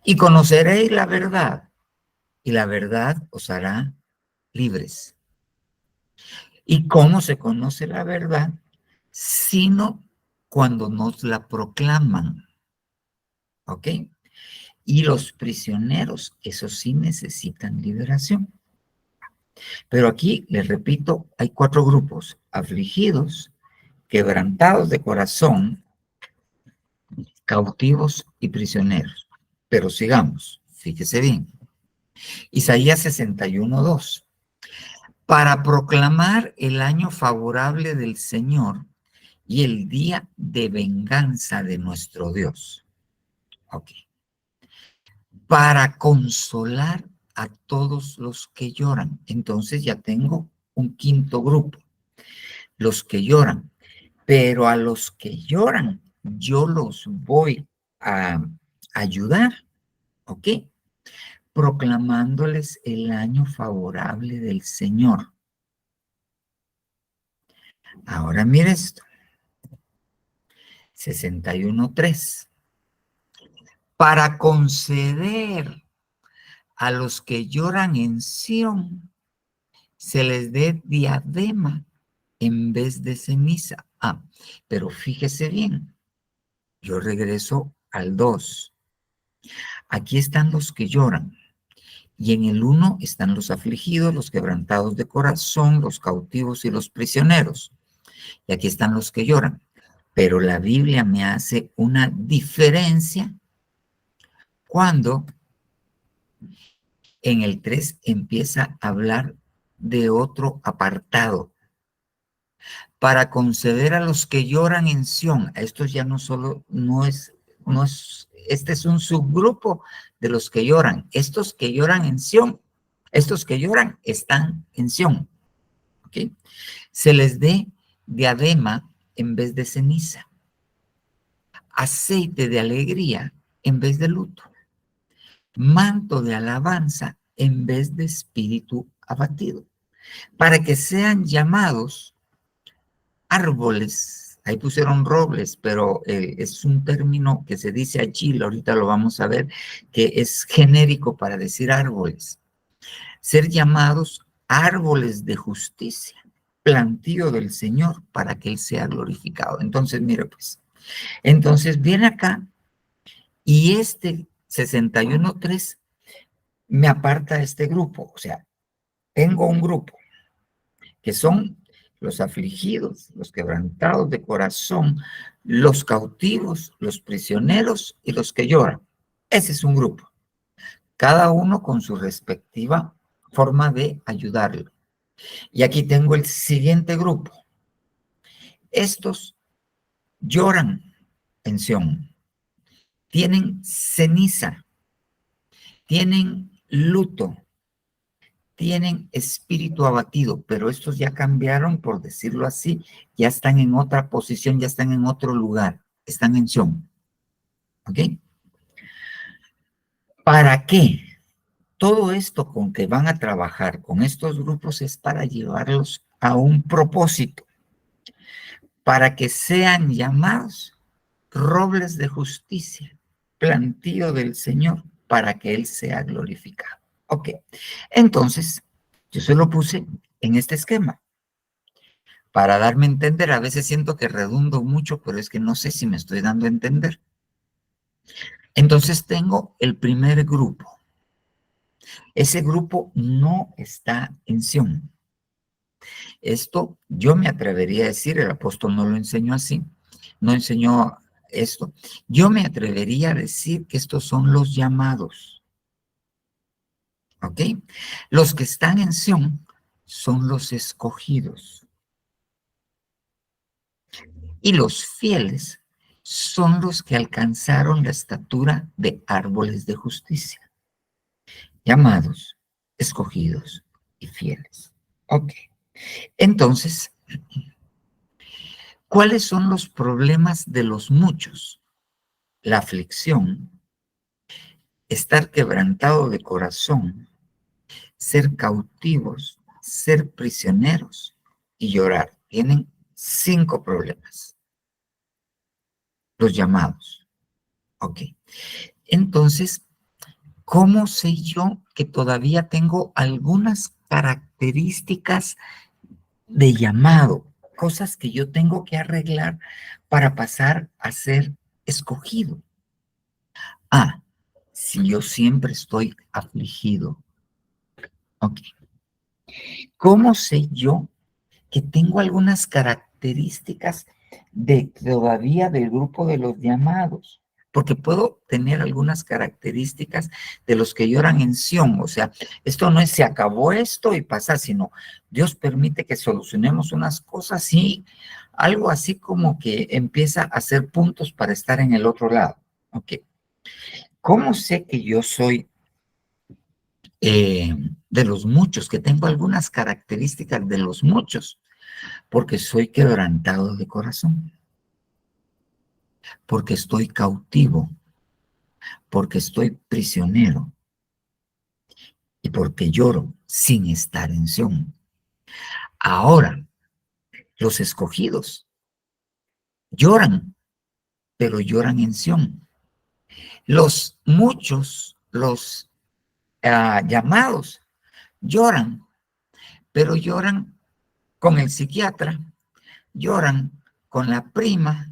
Speaker 1: Y conoceréis la verdad, y la verdad os hará libres. ¿Y cómo se conoce la verdad? Sino cuando nos la proclaman. ¿Ok? Y los prisioneros, esos sí necesitan liberación. Pero aquí, les repito, hay 4 grupos: afligidos, quebrantados de corazón, cautivos y prisioneros. Pero sigamos, fíjese bien. Isaías 61:2. Para proclamar el año favorable del Señor y el día de venganza de nuestro Dios. Ok. Para consolar a todos los que lloran. Entonces ya tengo un 5.º grupo. Los que lloran. Pero a los que lloran, yo los voy a ayudar. ¿Ok? Proclamándoles el año favorable del Señor. Ahora mire esto. 61:3. Para conceder a los que lloran en Sión, se les dé diadema en vez de ceniza. Pero fíjese bien, yo regreso al 2. Aquí están los que lloran. Y en el 1 están los afligidos, los quebrantados de corazón, los cautivos y los prisioneros. Y aquí están los que lloran. Pero la Biblia me hace una diferencia cuando en el 3 empieza a hablar de otro apartado. Para conceder a los que lloran en Sión. Estos ya este es un subgrupo de los que lloran. Estos que lloran en Sión, estos que lloran están en Sión. ¿Okay? Se les dé diadema en vez de ceniza, aceite de alegría en vez de luto, manto de alabanza en vez de espíritu abatido, para que sean llamados árboles. Ahí pusieron robles, pero es un término que se dice allí, ahorita lo vamos a ver, que es genérico para decir árboles. Ser llamados árboles de justicia, plantío del Señor, para que Él sea glorificado. Entonces, mire pues, entonces viene acá y este 61:3 me aparta este grupo. O sea, tengo un grupo que son los afligidos, los quebrantados de corazón, los cautivos, los prisioneros y los que lloran. Ese es un grupo, cada uno con su respectiva forma de ayudarlo. Y aquí tengo el siguiente grupo. Estos lloran en Sión, tienen ceniza, tienen luto, tienen espíritu abatido, pero estos ya cambiaron, por decirlo así, ya están en otra posición, ya están en otro lugar, están en Sión. ¿Ok? ¿Para qué? Todo esto con que van a trabajar con estos grupos es para llevarlos a un propósito, para que sean llamados robles de justicia, plantío del Señor, para que Él sea glorificado. Ok, entonces yo se lo puse en este esquema para darme a entender. A veces siento que redundo mucho, pero es que no sé si me estoy dando a entender. Entonces tengo el primer grupo. Ese grupo no está en Sión. Esto yo me atrevería a decir, el apóstol no lo enseñó así, no enseñó esto. Yo me atrevería a decir que estos son los llamados. ¿Ok? Los que están en Sión son los escogidos. Y los fieles son los que alcanzaron la estatura de árboles de justicia. Llamados, escogidos y fieles. Ok. Entonces, ¿cuáles son los problemas de los muchos? La aflicción, estar quebrantado de corazón, ser cautivos, ser prisioneros y llorar. Tienen 5 problemas. Los llamados. Ok. Entonces, ¿cómo sé yo que todavía tengo algunas características de llamado? Cosas que yo tengo que arreglar para pasar a ser escogido. Ah, si yo siempre estoy afligido. Ok. ¿Cómo sé yo que tengo algunas características todavía del grupo de los llamados? Porque puedo tener algunas características de los que lloran en Sión. O sea, esto no es se acabó esto y pasa, sino Dios permite que solucionemos unas cosas y algo así como que empieza a hacer puntos para estar en el otro lado. Ok. ¿Cómo sé que yo soy de los muchos, que tengo algunas características de los muchos? Porque soy quebrantado de corazón, porque estoy cautivo, porque estoy prisionero y porque lloro sin estar en Sión. Ahora, los escogidos lloran, pero lloran en Sión. Los muchos, los llamados, lloran, pero lloran con el psiquiatra, lloran con la prima,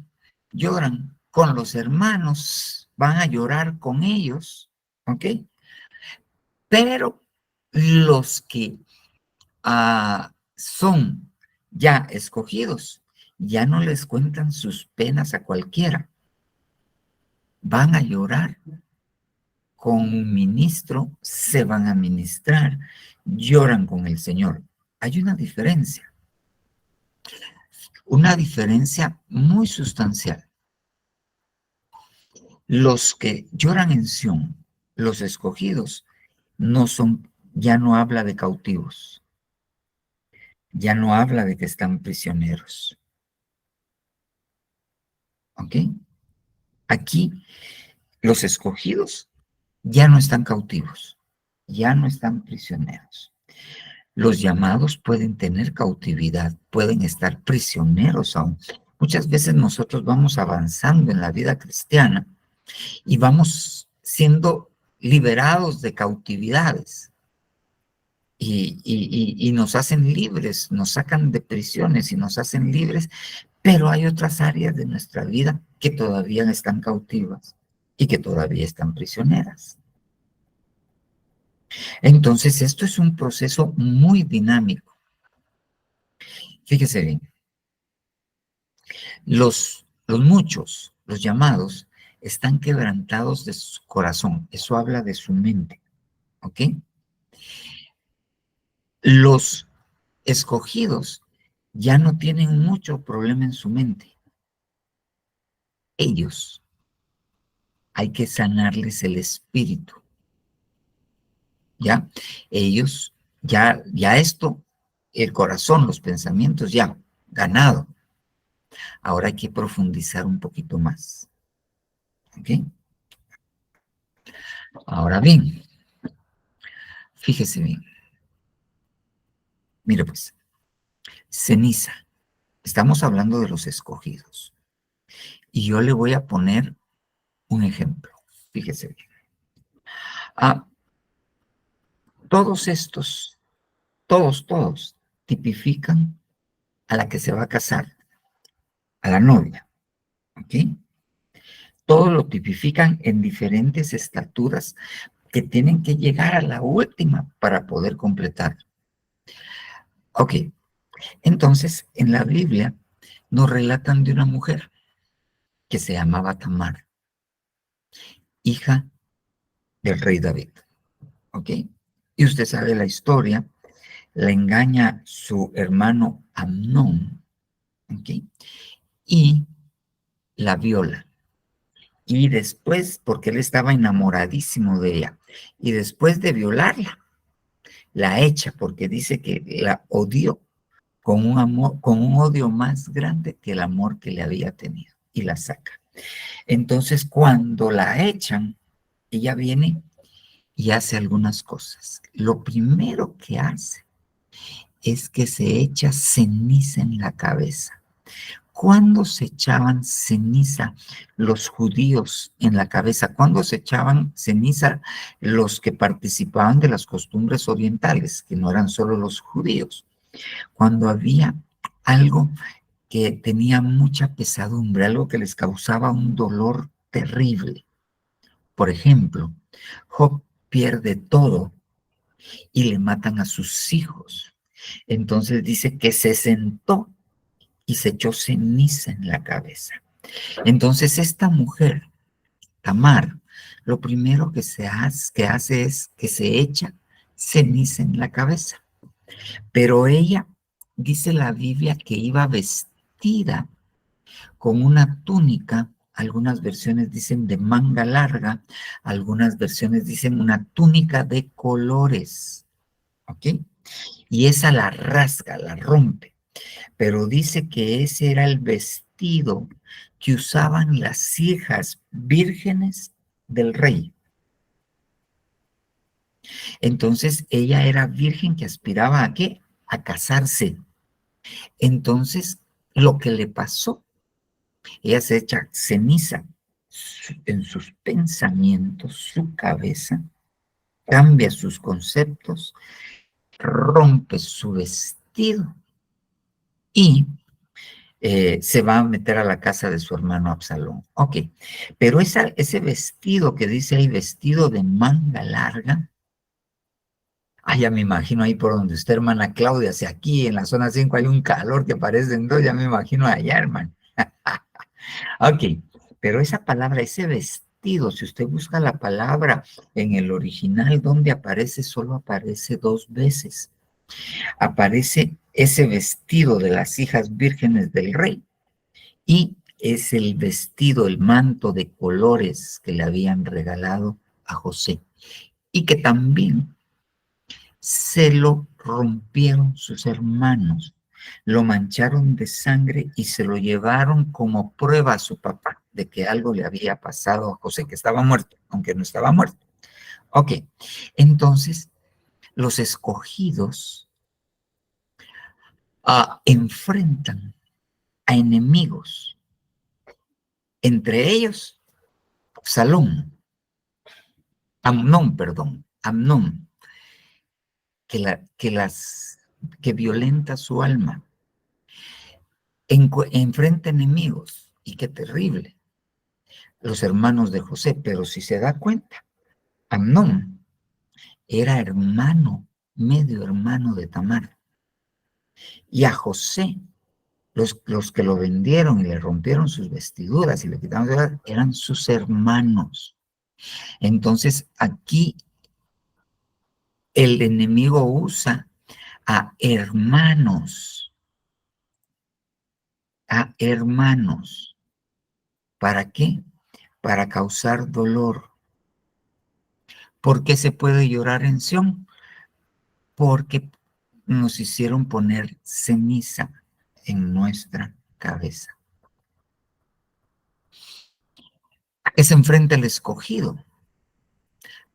Speaker 1: lloran con los hermanos, van a llorar con ellos, ¿ok? Pero los que son ya escogidos, ya no les cuentan sus penas a cualquiera. Van a llorar con un ministro, se van a ministrar, lloran con el Señor. Hay una diferencia muy sustancial. Los que lloran en Sión, los escogidos, no son, ya no habla de cautivos, ya no habla de que están prisioneros. ¿Ok? Aquí los escogidos ya no están cautivos, ya no están prisioneros. Los llamados pueden tener cautividad, pueden estar prisioneros aún. Muchas veces nosotros vamos avanzando en la vida cristiana y vamos siendo liberados de cautividades y nos hacen libres, nos sacan de prisiones y nos hacen libres, pero hay otras áreas de nuestra vida que todavía están cautivas y que todavía están prisioneras. Entonces, esto es un proceso muy dinámico. Fíjese bien, los muchos, los llamados, están quebrantados de su corazón. Eso habla de su mente, ¿ok? Los escogidos ya no tienen mucho problema en su mente. Ellos, hay que sanarles el espíritu, ¿ya? Ellos, ya esto, el corazón, los pensamientos, ya, ganado. Ahora hay que profundizar un poquito más, ¿ok? Ahora bien, fíjese bien. Mire pues, ceniza. Estamos hablando de los escogidos. Y yo le voy a poner un ejemplo. Fíjese bien. Ah, todos estos, todos, tipifican a la que se va a casar, a la novia. ¿Ok? Todos lo tipifican en diferentes estaturas que tienen que llegar a la última para poder completar. Ok, entonces en la Biblia nos relatan de una mujer que se llamaba Tamar, hija del rey David. ¿Ok? Y usted sabe la historia, la engaña su hermano Amnón, ¿ok? Y la viola. Y después, porque él estaba enamoradísimo de ella, y después de violarla, la echa porque dice que la odió con un amor, con un odio más grande que el amor que le había tenido, y la saca. Entonces, cuando la echan, ella viene y hace algunas cosas. Lo primero que hace es que se echa ceniza en la cabeza. ¿Cuándo se echaban ceniza los judíos en la cabeza? ¿Cuándo se echaban ceniza los que participaban de las costumbres orientales, que no eran solo los judíos? Cuando había algo que tenía mucha pesadumbre, algo que les causaba un dolor terrible. Por ejemplo, Job pierde todo y le matan a sus hijos. Entonces dice que se sentó y se echó ceniza en la cabeza. Entonces esta mujer, Tamar, lo primero que hace es que se echa ceniza en la cabeza. Pero ella, dice la Biblia, que iba vestida con una túnica, algunas versiones dicen de manga larga, algunas versiones dicen una túnica de colores, ¿ok? Y esa la rasga, la rompe, pero dice que ese era el vestido que usaban las hijas vírgenes del rey. Entonces ella era virgen que aspiraba ¿a qué? A casarse. Entonces lo que le pasó, ella se echa ceniza en sus pensamientos, su cabeza, cambia sus conceptos, rompe su vestido y se va a meter a la casa de su hermano Absalón. Ok, pero ese vestido que dice ahí, vestido de manga larga, ya me imagino ahí por donde usted, hermana Claudia, si aquí en la zona 5 hay un calor que parece en dos, ya me imagino allá, hermano. Ok, pero esa palabra, ese vestido, si usted busca la palabra en el original, donde aparece, solo aparece dos veces. Aparece ese vestido de las hijas vírgenes del rey y es el vestido, el manto de colores que le habían regalado a José y que también se lo rompieron sus hermanos, lo mancharon de sangre y se lo llevaron como prueba a su papá de que algo le había pasado a José, que estaba muerto, aunque no estaba muerto. Ok, entonces los escogidos enfrentan a enemigos, entre ellos Amnón, que violenta su alma, enfrenta enemigos, y qué terrible, los hermanos de José, pero si se da cuenta, Amnón era hermano, medio hermano de Tamar, Y a José, los que lo vendieron y le rompieron sus vestiduras y le quitaron sus vestiduras, eran sus hermanos. Entonces, aquí el enemigo usa a hermanos. A hermanos. ¿Para qué? Para causar dolor. ¿Por qué se puede llorar en Sión? Porque nos hicieron poner ceniza en nuestra cabeza. ¿A qué se enfrenta el escogido?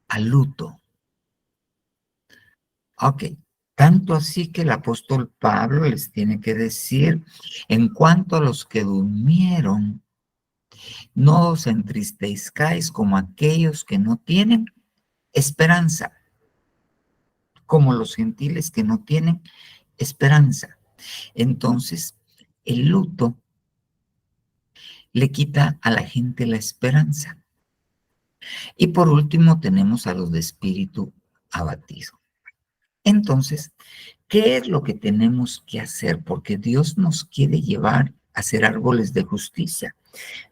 Speaker 1: Al luto. Ok, tanto así que el apóstol Pablo les tiene que decir, en cuanto a los que durmieron, no os entristezcáis como aquellos que no tienen esperanza, como los gentiles que no tienen esperanza. Entonces, el luto le quita a la gente la esperanza. Y por último tenemos a los de espíritu abatido. Entonces, ¿qué es lo que tenemos que hacer? Porque Dios nos quiere llevar a ser árboles de justicia.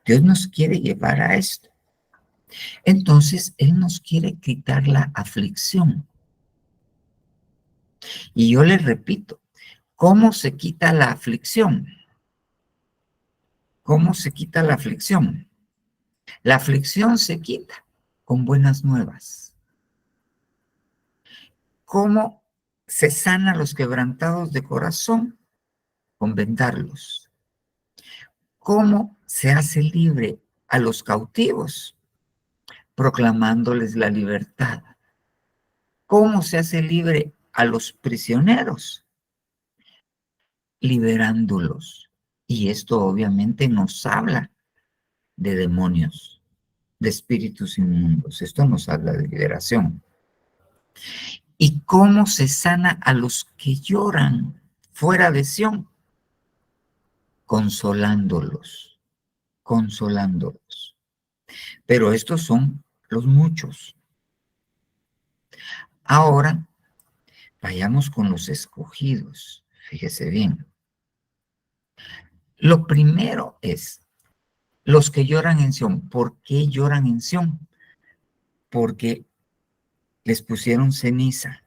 Speaker 1: Dios nos quiere llevar a esto. Entonces, Él nos quiere quitar la aflicción. Y yo le repito, ¿cómo se quita la aflicción? ¿Cómo se quita la aflicción? La aflicción se quita con buenas nuevas. ¿Cómo se sana a los quebrantados de corazón? Con vendarlos. ¿Cómo se hace libre a los cautivos? Proclamándoles la libertad. ¿Cómo se hace libre a los prisioneros? Liberándolos. Y esto obviamente nos habla de demonios, de espíritus inmundos. Esto nos habla de liberación. ¿Y cómo se sana a los que lloran fuera de Sión? Consolándolos, consolándolos. Pero estos son los muchos. Ahora, vayamos con los escogidos. Fíjese bien. Lo primero es, los que lloran en Sión. ¿Por qué lloran en Sión? Porque les pusieron ceniza.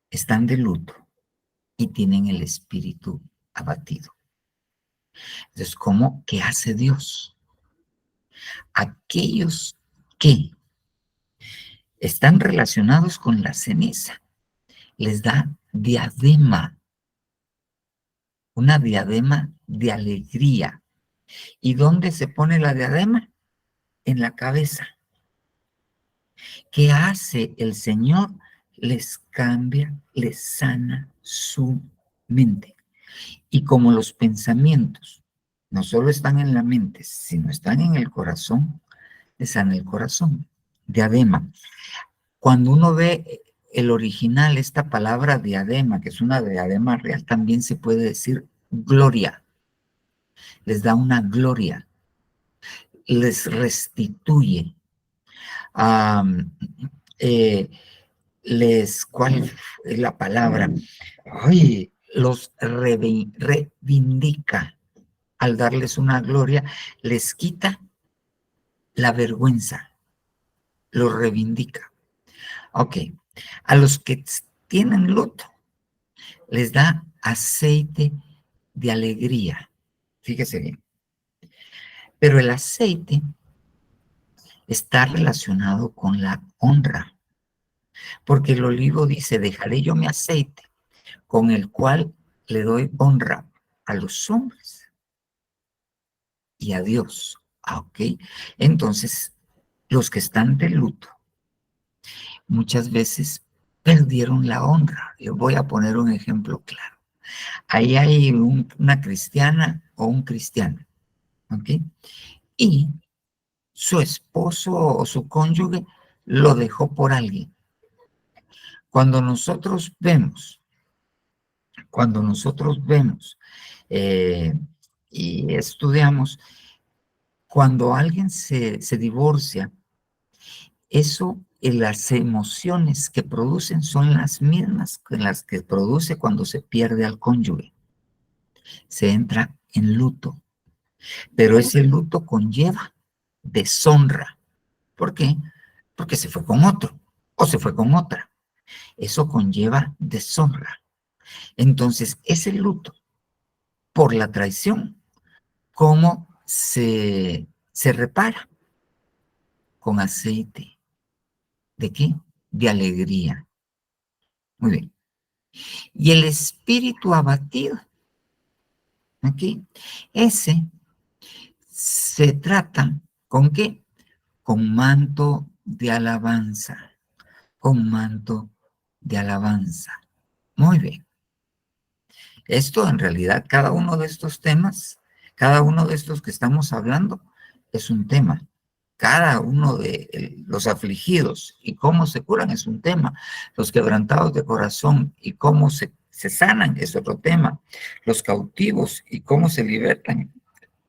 Speaker 1: Están de luto y tienen el espíritu abatido. Entonces, ¿qué hace Dios? Aquellos que están relacionados con la ceniza, les da diadema, una diadema de alegría. ¿Y dónde se pone la diadema? En la cabeza. ¿Qué hace el Señor? Les cambia, les sana su mente. Y como los pensamientos no solo están en la mente, sino están en el corazón, les sana el corazón. Diadema. Cuando uno ve el original, esta palabra diadema, que es una diadema real, también se puede decir gloria. Les da una gloria. Les restituye. ¿Cuál es la palabra? Ay, los reivindica. Al darles una gloria, les quita la vergüenza. Los reivindica. Ok. A los que tienen luto, les da aceite de alegría. Fíjese bien. Pero el aceite está relacionado con la honra. Porque el olivo dice, dejaré yo mi aceite, con el cual le doy honra a los hombres y a Dios. ¿Ok? Entonces, los que están de luto, muchas veces perdieron la honra. Yo voy a poner un ejemplo claro. Ahí hay una cristiana o un cristiano, ¿ok? Y su esposo o su cónyuge lo dejó por alguien. Cuando nosotros vemos y estudiamos, cuando alguien se divorcia, eso las emociones que producen son las mismas que las que produce cuando se pierde al cónyuge. Se entra en luto, pero ese luto conlleva deshonra. ¿Por qué? Porque se fue con otro o se fue con otra. Eso conlleva deshonra. Entonces, ese luto por la traición, ¿cómo se repara? Con aceite. ¿De qué? De alegría. Muy bien. Y el espíritu abatido, aquí, ese se trata ¿con qué? Con manto de alabanza. Con manto de alabanza. Muy bien. Esto en realidad, cada uno de estos temas, cada uno de estos que estamos hablando, es un tema. Cada uno de los afligidos y cómo se curan es un tema. Los quebrantados de corazón y cómo se sanan es otro tema. Los cautivos y cómo se libertan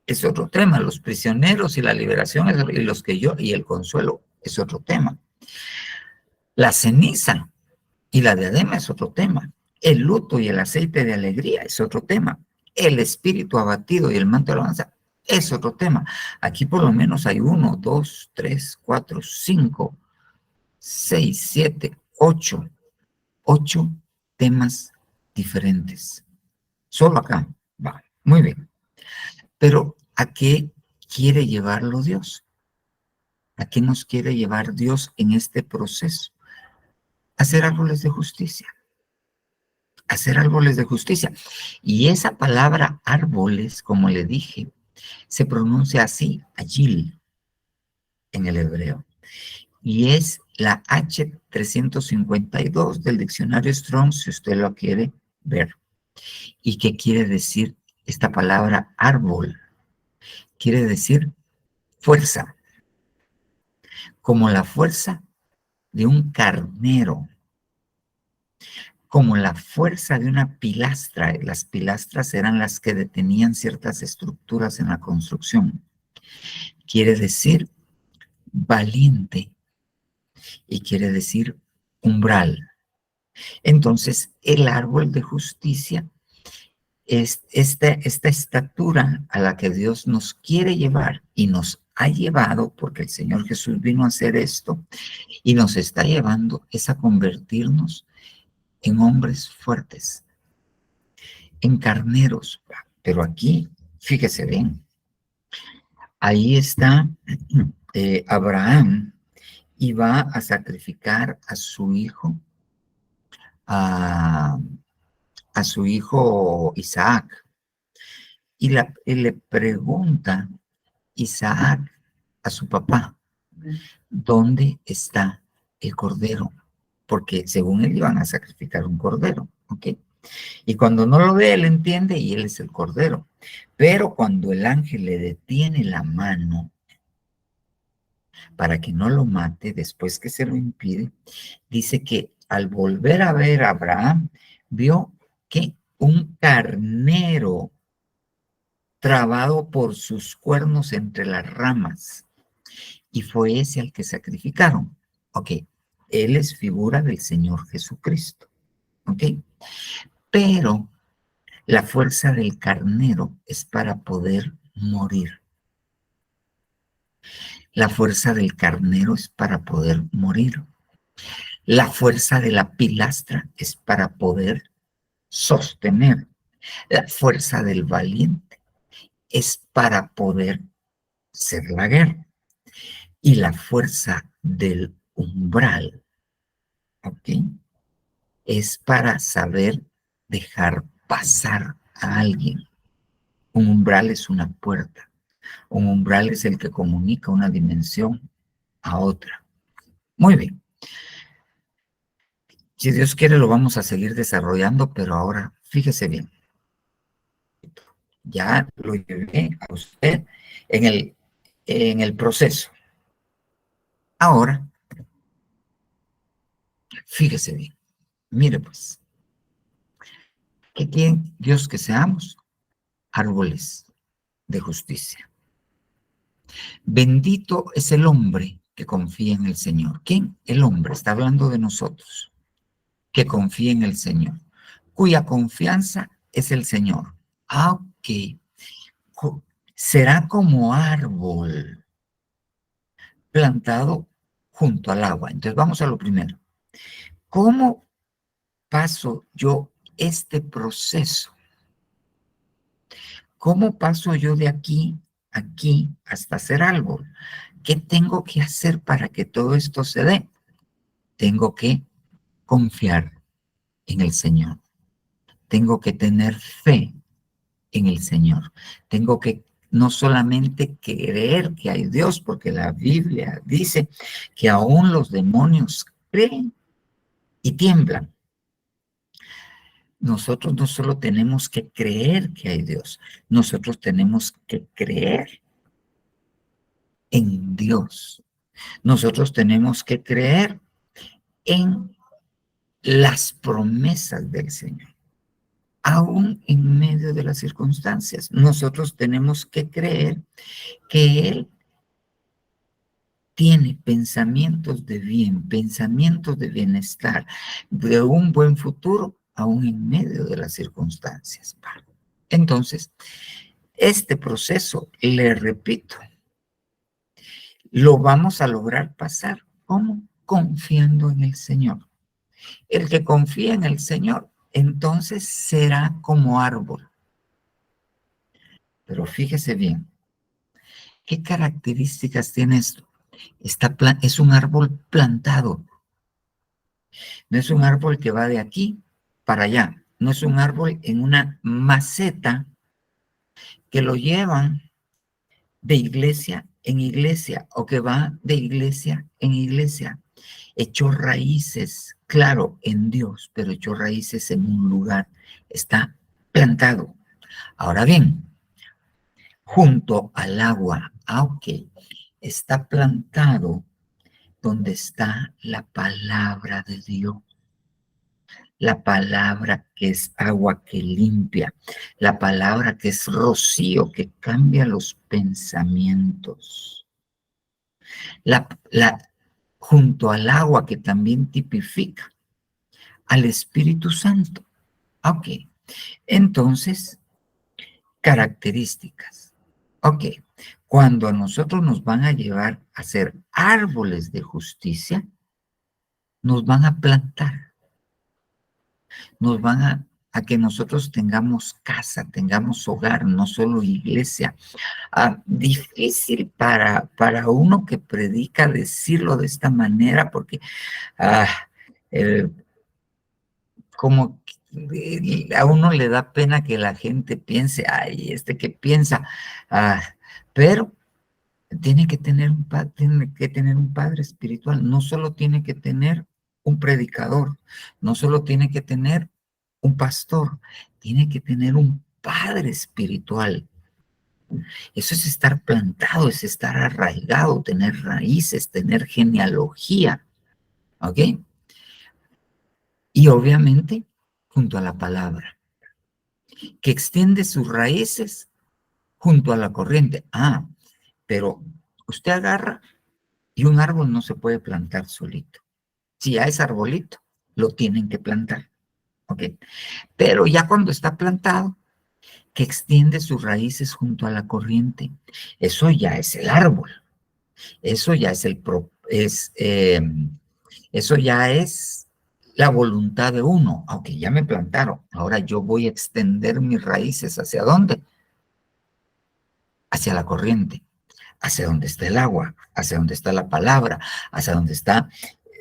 Speaker 1: es otro tema. Los prisioneros y la liberación y el consuelo es otro tema. La ceniza y la diadema es otro tema. El luto y el aceite de alegría es otro tema. El espíritu abatido y el manto de alabanza es otro tema. Aquí por lo menos hay 1, 2, 3, 4, 5, 6, 7, 8 temas diferentes. Solo acá. Va, muy bien. Pero ¿a qué quiere llevarlo Dios? ¿A qué nos quiere llevar Dios en este proceso? Hacer árboles de justicia. Hacer árboles de justicia. Y esa palabra árboles, como le dije, se pronuncia así, agil, en el hebreo. Y es la H352 del diccionario Strong, si usted lo quiere ver. ¿Y qué quiere decir esta palabra árbol? Quiere decir fuerza, como la fuerza de un carnero, como la fuerza de una pilastra. Las pilastras eran las que detenían ciertas estructuras en la construcción. Quiere decir valiente y quiere decir umbral. Entonces, el árbol de justicia es esta estatura a la que Dios nos quiere llevar y nos ha llevado, porque el Señor Jesús vino a hacer esto y nos está llevando, es a convertirnos en hombres fuertes, en carneros. Pero aquí, fíjese bien, ahí está Abraham y va a sacrificar a su hijo, a su hijo Isaac. Y le pregunta Isaac a su papá, ¿dónde está el cordero? Porque según él iban a sacrificar un cordero, ¿ok? Y cuando no lo ve, él entiende y él es el cordero. Pero cuando el ángel le detiene la mano para que no lo mate, después que se lo impide, dice que al volver a ver a Abraham, vio que un carnero trabado por sus cuernos entre las ramas, y fue ese al que sacrificaron. Ok, él es figura del Señor Jesucristo. Ok, pero la fuerza del carnero es para poder morir. La fuerza del carnero es para poder morir. La fuerza de la pilastra es para poder sostener. La fuerza del valiente es para poder ser la guerra. Y la fuerza del umbral, ¿ok? Es para saber dejar pasar a alguien. Un umbral es una puerta. Un umbral es el que comunica una dimensión a otra. Muy bien. Si Dios quiere, lo vamos a seguir desarrollando, pero ahora fíjese bien. Ya lo llevé a usted en el proceso. Ahora, fíjese bien. Mire pues, ¿qué quiere Dios que seamos? Árboles de justicia. Bendito es el hombre que confía en el Señor. ¿Quién? El hombre, está hablando de nosotros, que confía en el Señor, cuya confianza es el Señor. Ah, ok. Será como árbol plantado junto al agua. Entonces vamos a lo primero. ¿Cómo paso yo este proceso? ¿Cómo paso yo de aquí, hasta ser árbol? ¿Qué tengo que hacer para que todo esto se dé? Tengo que confiar en el Señor. Tengo que tener fe en el Señor. Tengo que no solamente creer que hay Dios, porque la Biblia dice que aún los demonios creen y tiemblan. Nosotros no solo tenemos que creer que hay Dios, nosotros tenemos que creer en Dios. Nosotros tenemos que creer en las promesas del Señor. Aún en medio de las circunstancias, nosotros tenemos que creer que Él tiene pensamientos de bien, pensamientos de bienestar, de un buen futuro, aún en medio de las circunstancias. Entonces, este proceso, le repito, lo vamos a lograr pasar. ¿Cómo? Confiando en el Señor. El que confía en el Señor, entonces será como árbol. Pero fíjese bien, ¿qué características tiene esto? Es un árbol plantado. No es un árbol que va de aquí para allá. No es un árbol en una maceta que lo llevan de iglesia en iglesia o que va de iglesia en iglesia. Echó raíces, claro, en Dios, pero echó raíces en un lugar. Está plantado. Ahora bien, junto al agua, aunque está plantado donde está la palabra de Dios. La palabra que es agua que limpia, la palabra que es rocío que cambia los pensamientos. Junto al agua que también tipifica al Espíritu Santo. Ok, entonces, características. Ok, cuando a nosotros nos van a llevar a ser árboles de justicia, nos van a plantar. Nos van a que nosotros tengamos casa, tengamos hogar, no solo iglesia. Difícil para uno que predica decirlo de esta manera, porque como a uno le da pena que la gente piense, ay, que piensa, pero tiene que tener un padre espiritual, no solo tiene que tener un predicador, no solo tiene que tener un pastor, tiene que tener un padre espiritual. Eso es estar plantado, es estar arraigado, tener raíces, tener genealogía, ¿ok? Y obviamente junto a la palabra, que extiende sus raíces junto a la corriente. Pero usted agarra y un árbol no se puede plantar solito. Si ya es arbolito, lo tienen que plantar, ¿ok? Pero ya cuando está plantado, que extiende sus raíces junto a la corriente, eso ya es el árbol. Eso ya es eso ya es la voluntad de uno. Aunque ya me plantaron, ahora yo voy a extender mis raíces. ¿Hacia dónde? Hacia la corriente, hacia donde está el agua, hacia donde está la palabra, hacia donde está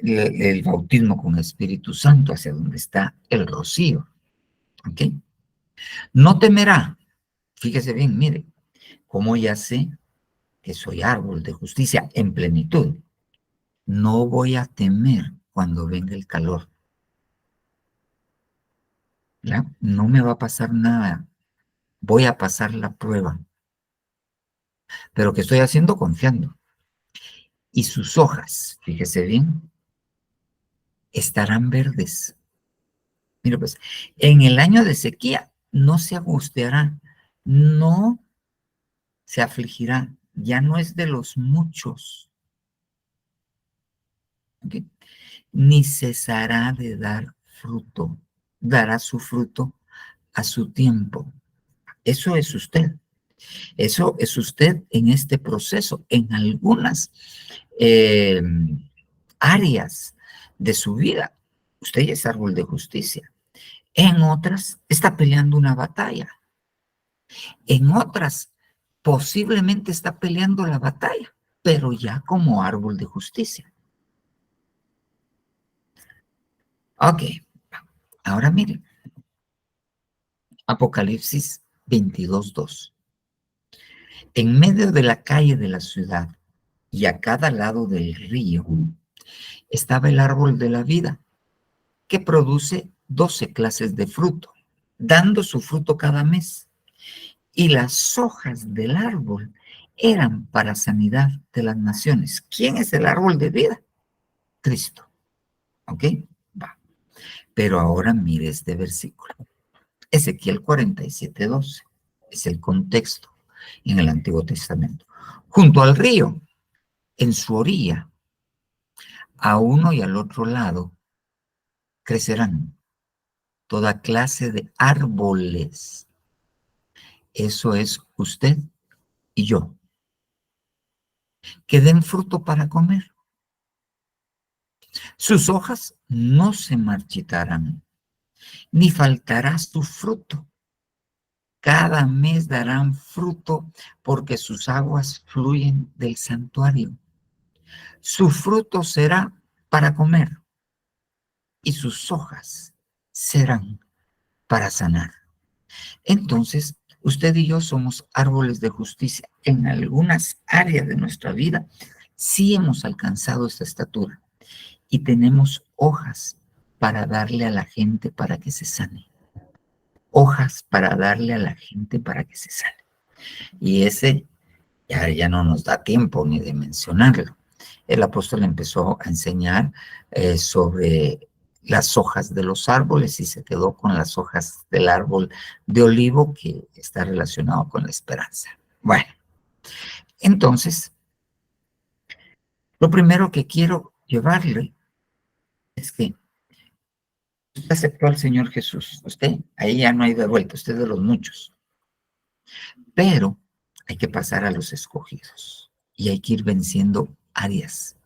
Speaker 1: el bautismo con el Espíritu Santo, hacia donde está el rocío. ¿Ok? No temerá. Fíjese bien, mire, cómo ya sé que soy árbol de justicia en plenitud. No voy a temer cuando venga el calor. ¿Ya? No me va a pasar nada. Voy a pasar la prueba. Pero ¿qué estoy haciendo? Confiando. Y sus hojas, fíjese bien, estarán verdes. Mira, pues, en el año de sequía no se angustiará, no se afligirá, ya no es de los muchos, ¿ok? Ni cesará de dar fruto, dará su fruto a su tiempo. Eso es usted. Eso es usted en este proceso, en algunas áreas de su vida. Usted ya es árbol de justicia. En otras está peleando una batalla. En otras posiblemente está peleando la batalla, pero ya como árbol de justicia. Ok, ahora miren. Apocalipsis 22:2. En medio de la calle de la ciudad y a cada lado del río estaba el árbol de la vida, que produce 12 clases de fruto, dando su fruto cada mes. Y las hojas del árbol eran para sanidad de las naciones. ¿Quién es el árbol de vida? Cristo. ¿Ok? Va. Pero ahora mire este versículo. Ezequiel 47:12. Es el contexto en el Antiguo Testamento. Junto al río, en su orilla, a uno y al otro lado, crecerán toda clase de árboles. Eso es usted y yo. Que den fruto para comer. Sus hojas no se marchitarán, ni faltará su fruto. Cada mes darán fruto porque sus aguas fluyen del santuario. Su fruto será para comer y sus hojas serán para sanar. Entonces, usted y yo somos árboles de justicia. En algunas áreas de nuestra vida sí hemos alcanzado esta estatura y tenemos hojas para darle a la gente para que se sane. Hojas para darle a la gente para que se sane. Y ese ya no nos da tiempo ni de mencionarlo. El apóstol empezó a enseñar sobre las hojas de los árboles y se quedó con las hojas del árbol de olivo que está relacionado con la esperanza. Bueno, entonces, lo primero que quiero llevarle es que usted aceptó al Señor Jesús. Usted, ahí ya no hay de vuelta, usted es de los muchos. Pero hay que pasar a los escogidos y hay que ir venciendo áreas.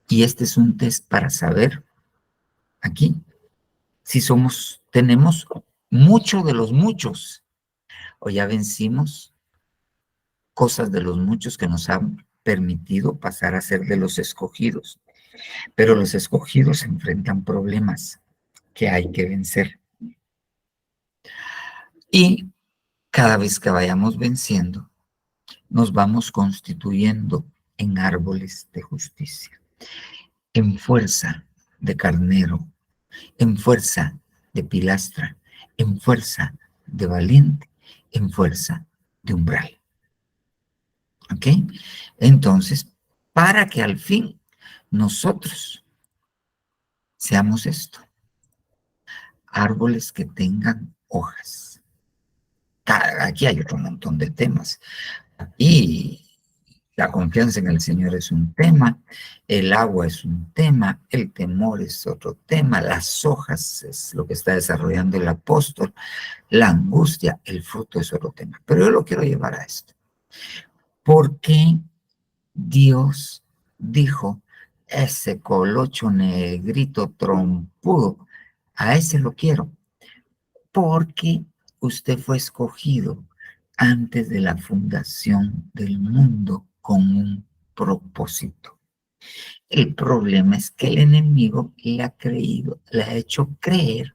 Speaker 1: Y este es un test para saber aquí si tenemos mucho de los muchos o ya vencimos cosas de los muchos que nos han permitido pasar a ser de los escogidos. Pero los escogidos enfrentan problemas que hay que vencer. Y cada vez que vayamos venciendo, nos vamos constituyendo en árboles de justicia, en fuerza de carnero, en fuerza de pilastra, en fuerza de valiente, en fuerza de umbral. ¿Ok? Entonces, para que al fin nosotros seamos esto, árboles que tengan hojas. Aquí hay otro montón de temas. Y la confianza en el Señor es un tema, el agua es un tema, el temor es otro tema, las hojas es lo que está desarrollando el apóstol, la angustia, el fruto es otro tema. Pero yo lo quiero llevar a esto. ¿Por qué Dios dijo, ese colocho negrito trompudo, a ese lo quiero? Porque usted fue escogido antes de la fundación del mundo con un propósito. El problema es que el enemigo le ha hecho creer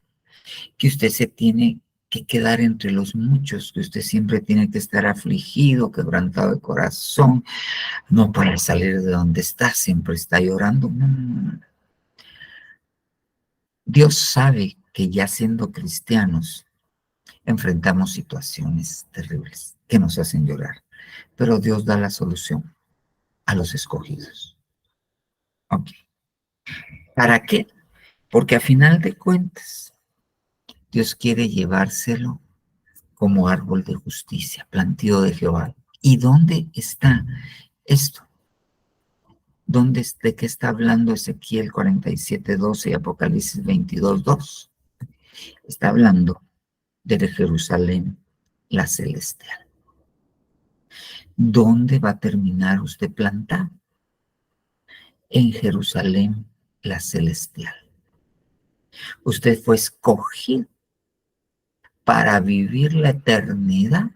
Speaker 1: que usted se tiene que quedar entre los muchos, que usted siempre tiene que estar afligido, quebrantado de corazón, no para salir de donde está, siempre está llorando. No. Dios sabe que ya siendo cristianos, enfrentamos situaciones terribles que nos hacen llorar, pero Dios da la solución a los escogidos. Ok. ¿Para qué? Porque a final de cuentas, Dios quiere llevárselo como árbol de justicia, plantío de Jehová. ¿Y dónde está esto? ¿De qué está hablando Ezequiel 47:12 y Apocalipsis 22:2? Está hablando de Jerusalén, la celestial. ¿Dónde va a terminar usted plantado? En Jerusalén, la celestial. Usted fue escogido para vivir la eternidad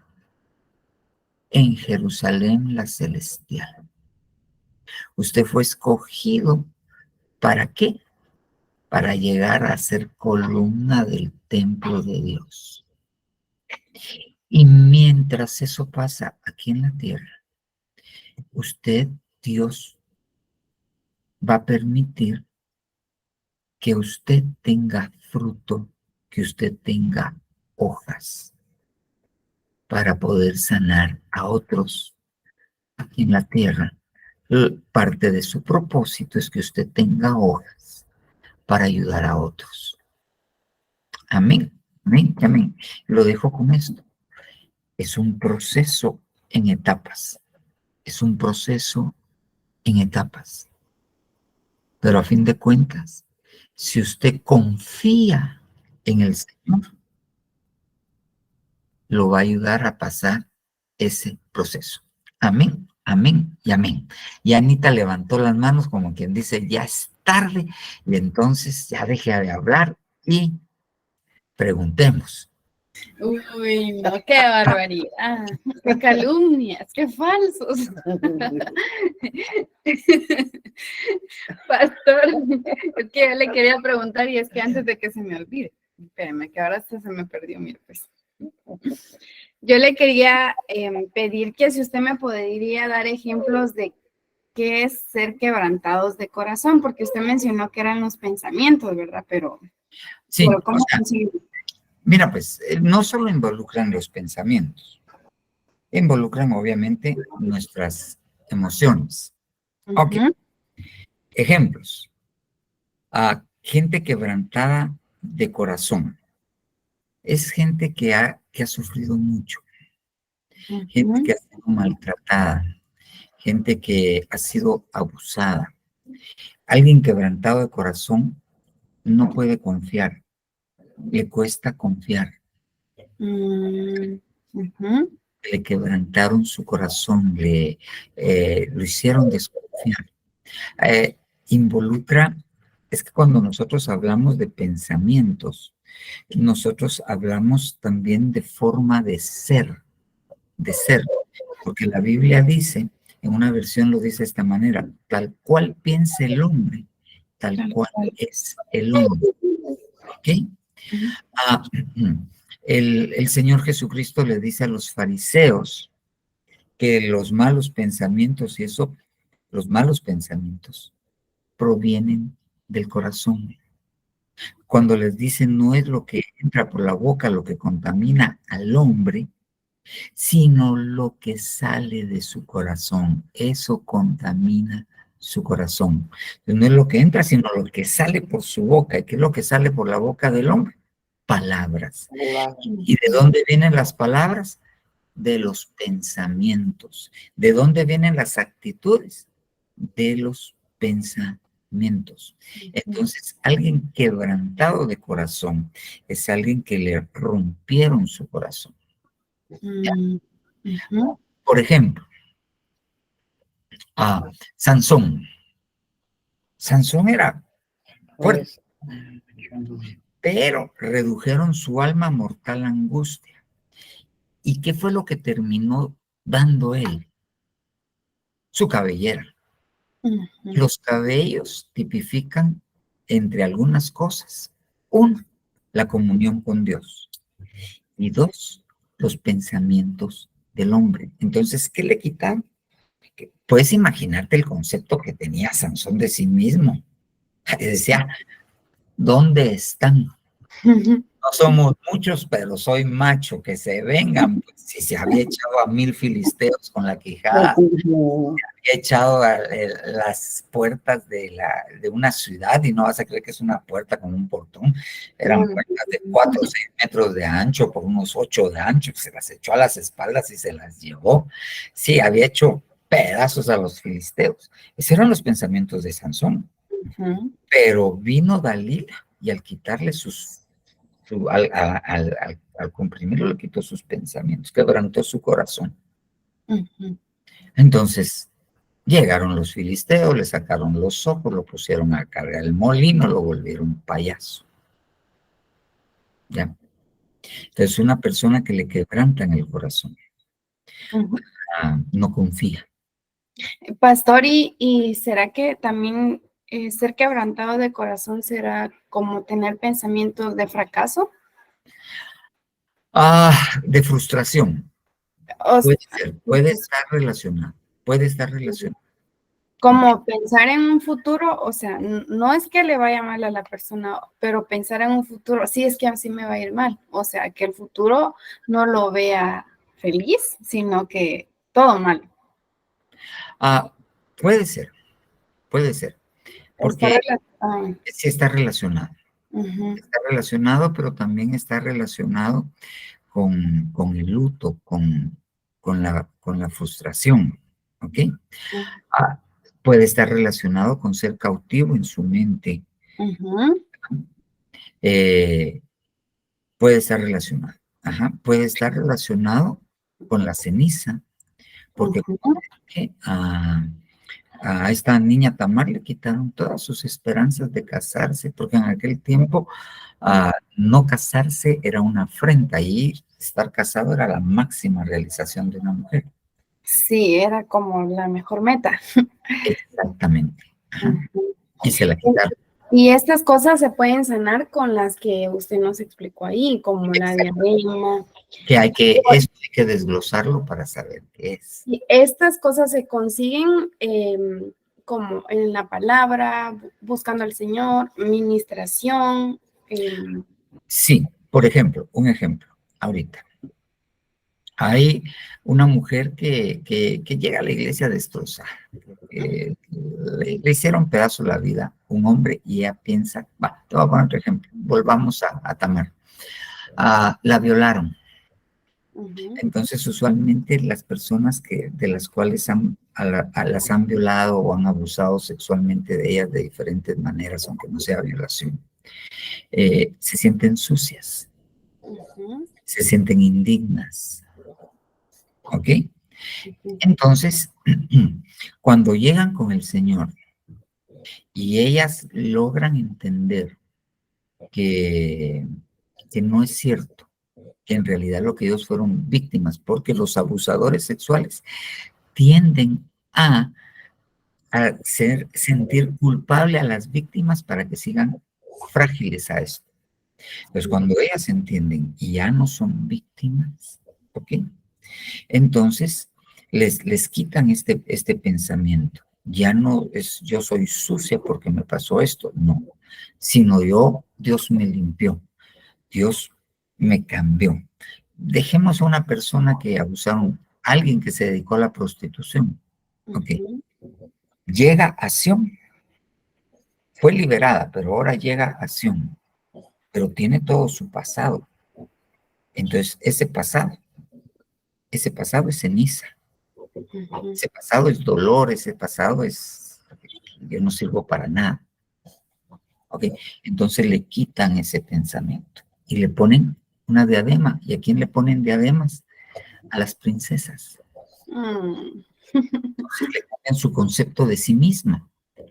Speaker 1: en Jerusalén, la celestial. Usted fue escogido, ¿para qué? Para llegar a ser columna del templo de Dios. Y mientras eso pasa aquí en la tierra, Dios va a permitir que usted tenga fruto, que usted tenga hojas para poder sanar a otros aquí en la tierra. Parte de su propósito es que usted tenga hojas para ayudar a otros. Amén, amén, amén. Lo dejo con esto. Es un proceso en etapas. Es un proceso en etapas. Pero a fin de cuentas, si usted confía en el Señor, lo va a ayudar a pasar ese proceso. Amén, amén y amén. Y Anita levantó las manos como quien dice, ya es tarde, y entonces ya deje de hablar y preguntemos.
Speaker 4: Uy, no, qué barbaridad, qué calumnias, qué falsos. Pastor, es que yo le quería preguntar y es que antes de que se me olvide, espérame, que ahora se me perdió, mira, pues. Yo le quería pedir que si usted me podría dar ejemplos de qué es ser quebrantados de corazón, porque usted mencionó que eran los pensamientos, ¿verdad?
Speaker 1: Sí,
Speaker 4: ¿cómo conseguir?
Speaker 1: Mira, pues no solo involucran los pensamientos, involucran obviamente nuestras emociones. Ok, ejemplos. A gente quebrantada de corazón. Es gente que ha sufrido mucho, gente que ha sido maltratada, gente que ha sido abusada. Alguien quebrantado de corazón no puede confiar, le cuesta confiar. Le quebrantaron su corazón, lo hicieron desconfiar. Involucra, es que cuando nosotros hablamos de pensamientos, nosotros hablamos también de forma de ser, porque la Biblia dice, en una versión lo dice de esta manera, tal cual piensa el hombre, tal cual es el hombre. ¿Ok? El Señor Jesucristo le dice a los fariseos que los malos pensamientos y eso, los malos pensamientos provienen del corazón. Cuando les dicen no es lo que entra por la boca lo que contamina al hombre, sino lo que sale de su corazón. Eso contamina su corazón. Entonces, no es lo que entra, sino lo que sale por su boca. ¿Y qué es lo que sale por la boca del hombre? Palabras. ¿Y de dónde vienen las palabras? De los pensamientos. ¿De dónde vienen las actitudes? De los pensamientos. Entonces, alguien quebrantado de corazón es alguien que le rompieron su corazón. Por ejemplo, Sansón. Sansón era fuerte, pero redujeron su alma a mortal angustia. ¿Y qué fue lo que terminó dando él? Su cabellera. Los cabellos tipifican entre algunas cosas. Uno, la comunión con Dios. Y dos, los pensamientos del hombre. Entonces, ¿qué le quitaron? Puedes imaginarte el concepto que tenía Sansón de sí mismo. Decía, ¿dónde están? No somos muchos, pero soy macho, que se vengan. Pues, si se había echado a 1000 filisteos con la quijada, se había echado a las puertas de una ciudad, y no vas a creer que es una puerta con un portón, eran puertas de 4 o 6 metros de ancho por unos 8 de ancho, se las echó a las espaldas y se las llevó. Sí, había hecho pedazos a los filisteos. Esos eran los pensamientos de Sansón.
Speaker 4: Ujú.
Speaker 1: Pero vino Dalila y al quitarle al comprimirlo, le quitó sus pensamientos, quebrantó su corazón.
Speaker 4: Ujú.
Speaker 1: Entonces llegaron los filisteos, le sacaron los ojos, lo pusieron a cargar el molino, lo volvieron payaso. ¿Ya? Entonces una persona que le quebranta en el corazón,
Speaker 4: Ujú.
Speaker 1: no confía.
Speaker 4: Pastor, ¿y será que también ser quebrantado de corazón será como tener pensamientos de fracaso?
Speaker 1: De frustración.
Speaker 4: O
Speaker 1: Puede
Speaker 4: sea,
Speaker 1: ser, puede estar relacionado.
Speaker 4: como pensar en un futuro, o sea, no es que le vaya mal a la persona, pero pensar en un futuro, sí es que así me va a ir mal. O sea, que el futuro no lo vea feliz, sino que todo mal.
Speaker 1: Puede ser,
Speaker 4: Está
Speaker 1: porque
Speaker 4: relacionado.
Speaker 1: sí está relacionado.
Speaker 4: Ujú.
Speaker 1: Está relacionado, pero también está relacionado con el luto, con la frustración, ¿ok? Ah, Puede estar relacionado con ser cautivo en su mente,
Speaker 4: Ujú.
Speaker 1: eh, puede estar relacionado, puede estar relacionado con la ceniza, porque
Speaker 4: Ujú.
Speaker 1: a esta niña Tamar le quitaron todas sus esperanzas de casarse, porque en aquel tiempo no casarse era una afrenta y estar casado era la máxima realización de una mujer.
Speaker 4: Sí, era como la mejor meta.
Speaker 1: Exactamente.
Speaker 4: Ujú.
Speaker 1: Y se la quitaron.
Speaker 4: Y estas cosas se pueden sanar con las que usted nos explicó ahí, como la diadema.
Speaker 1: Eso hay que desglosarlo para saber qué es.
Speaker 4: Y estas cosas se consiguen como en la palabra, buscando al Señor, ministración.
Speaker 1: Sí, por ejemplo, un ejemplo, ahorita. Hay una mujer que llega a la iglesia destrozada. Le hicieron pedazo la vida un hombre y ella piensa, te voy a poner otro ejemplo, volvamos a Tamar. La violaron.
Speaker 4: Ujú.
Speaker 1: Entonces, usualmente las personas de las cuales las han violado o han abusado sexualmente de ellas de diferentes maneras, aunque no sea violación, se sienten sucias,
Speaker 4: Ujú.
Speaker 1: se sienten indignas, ¿ok?
Speaker 4: Ujú.
Speaker 1: Entonces, cuando llegan con el Señor y ellas logran entender que, que no es cierto, que en realidad lo que ellos fueron víctimas, porque los abusadores sexuales tienden a sentir culpable a las víctimas para que sigan frágiles a esto. Entonces, cuando ellas entienden y ya no son víctimas, ¿ok? Entonces, les quitan este pensamiento. Ya no es yo soy sucia porque me pasó esto, no, sino Dios me limpió, Dios me cambió. Dejemos a una persona que abusaron, alguien que se dedicó a la prostitución, ¿ok?
Speaker 4: Ujú.
Speaker 1: Llega a Sión, fue liberada, pero ahora llega a Sión, pero tiene todo su pasado. Entonces, ese pasado es ceniza.
Speaker 4: Ujú.
Speaker 1: Ese pasado es dolor, ese pasado es, yo no sirvo para nada. ¿Ok? Entonces le quitan ese pensamiento y le ponen una diadema. ¿Y a quién le ponen diademas? A las princesas.
Speaker 4: Mm.
Speaker 1: Entonces le cambian su concepto de sí misma.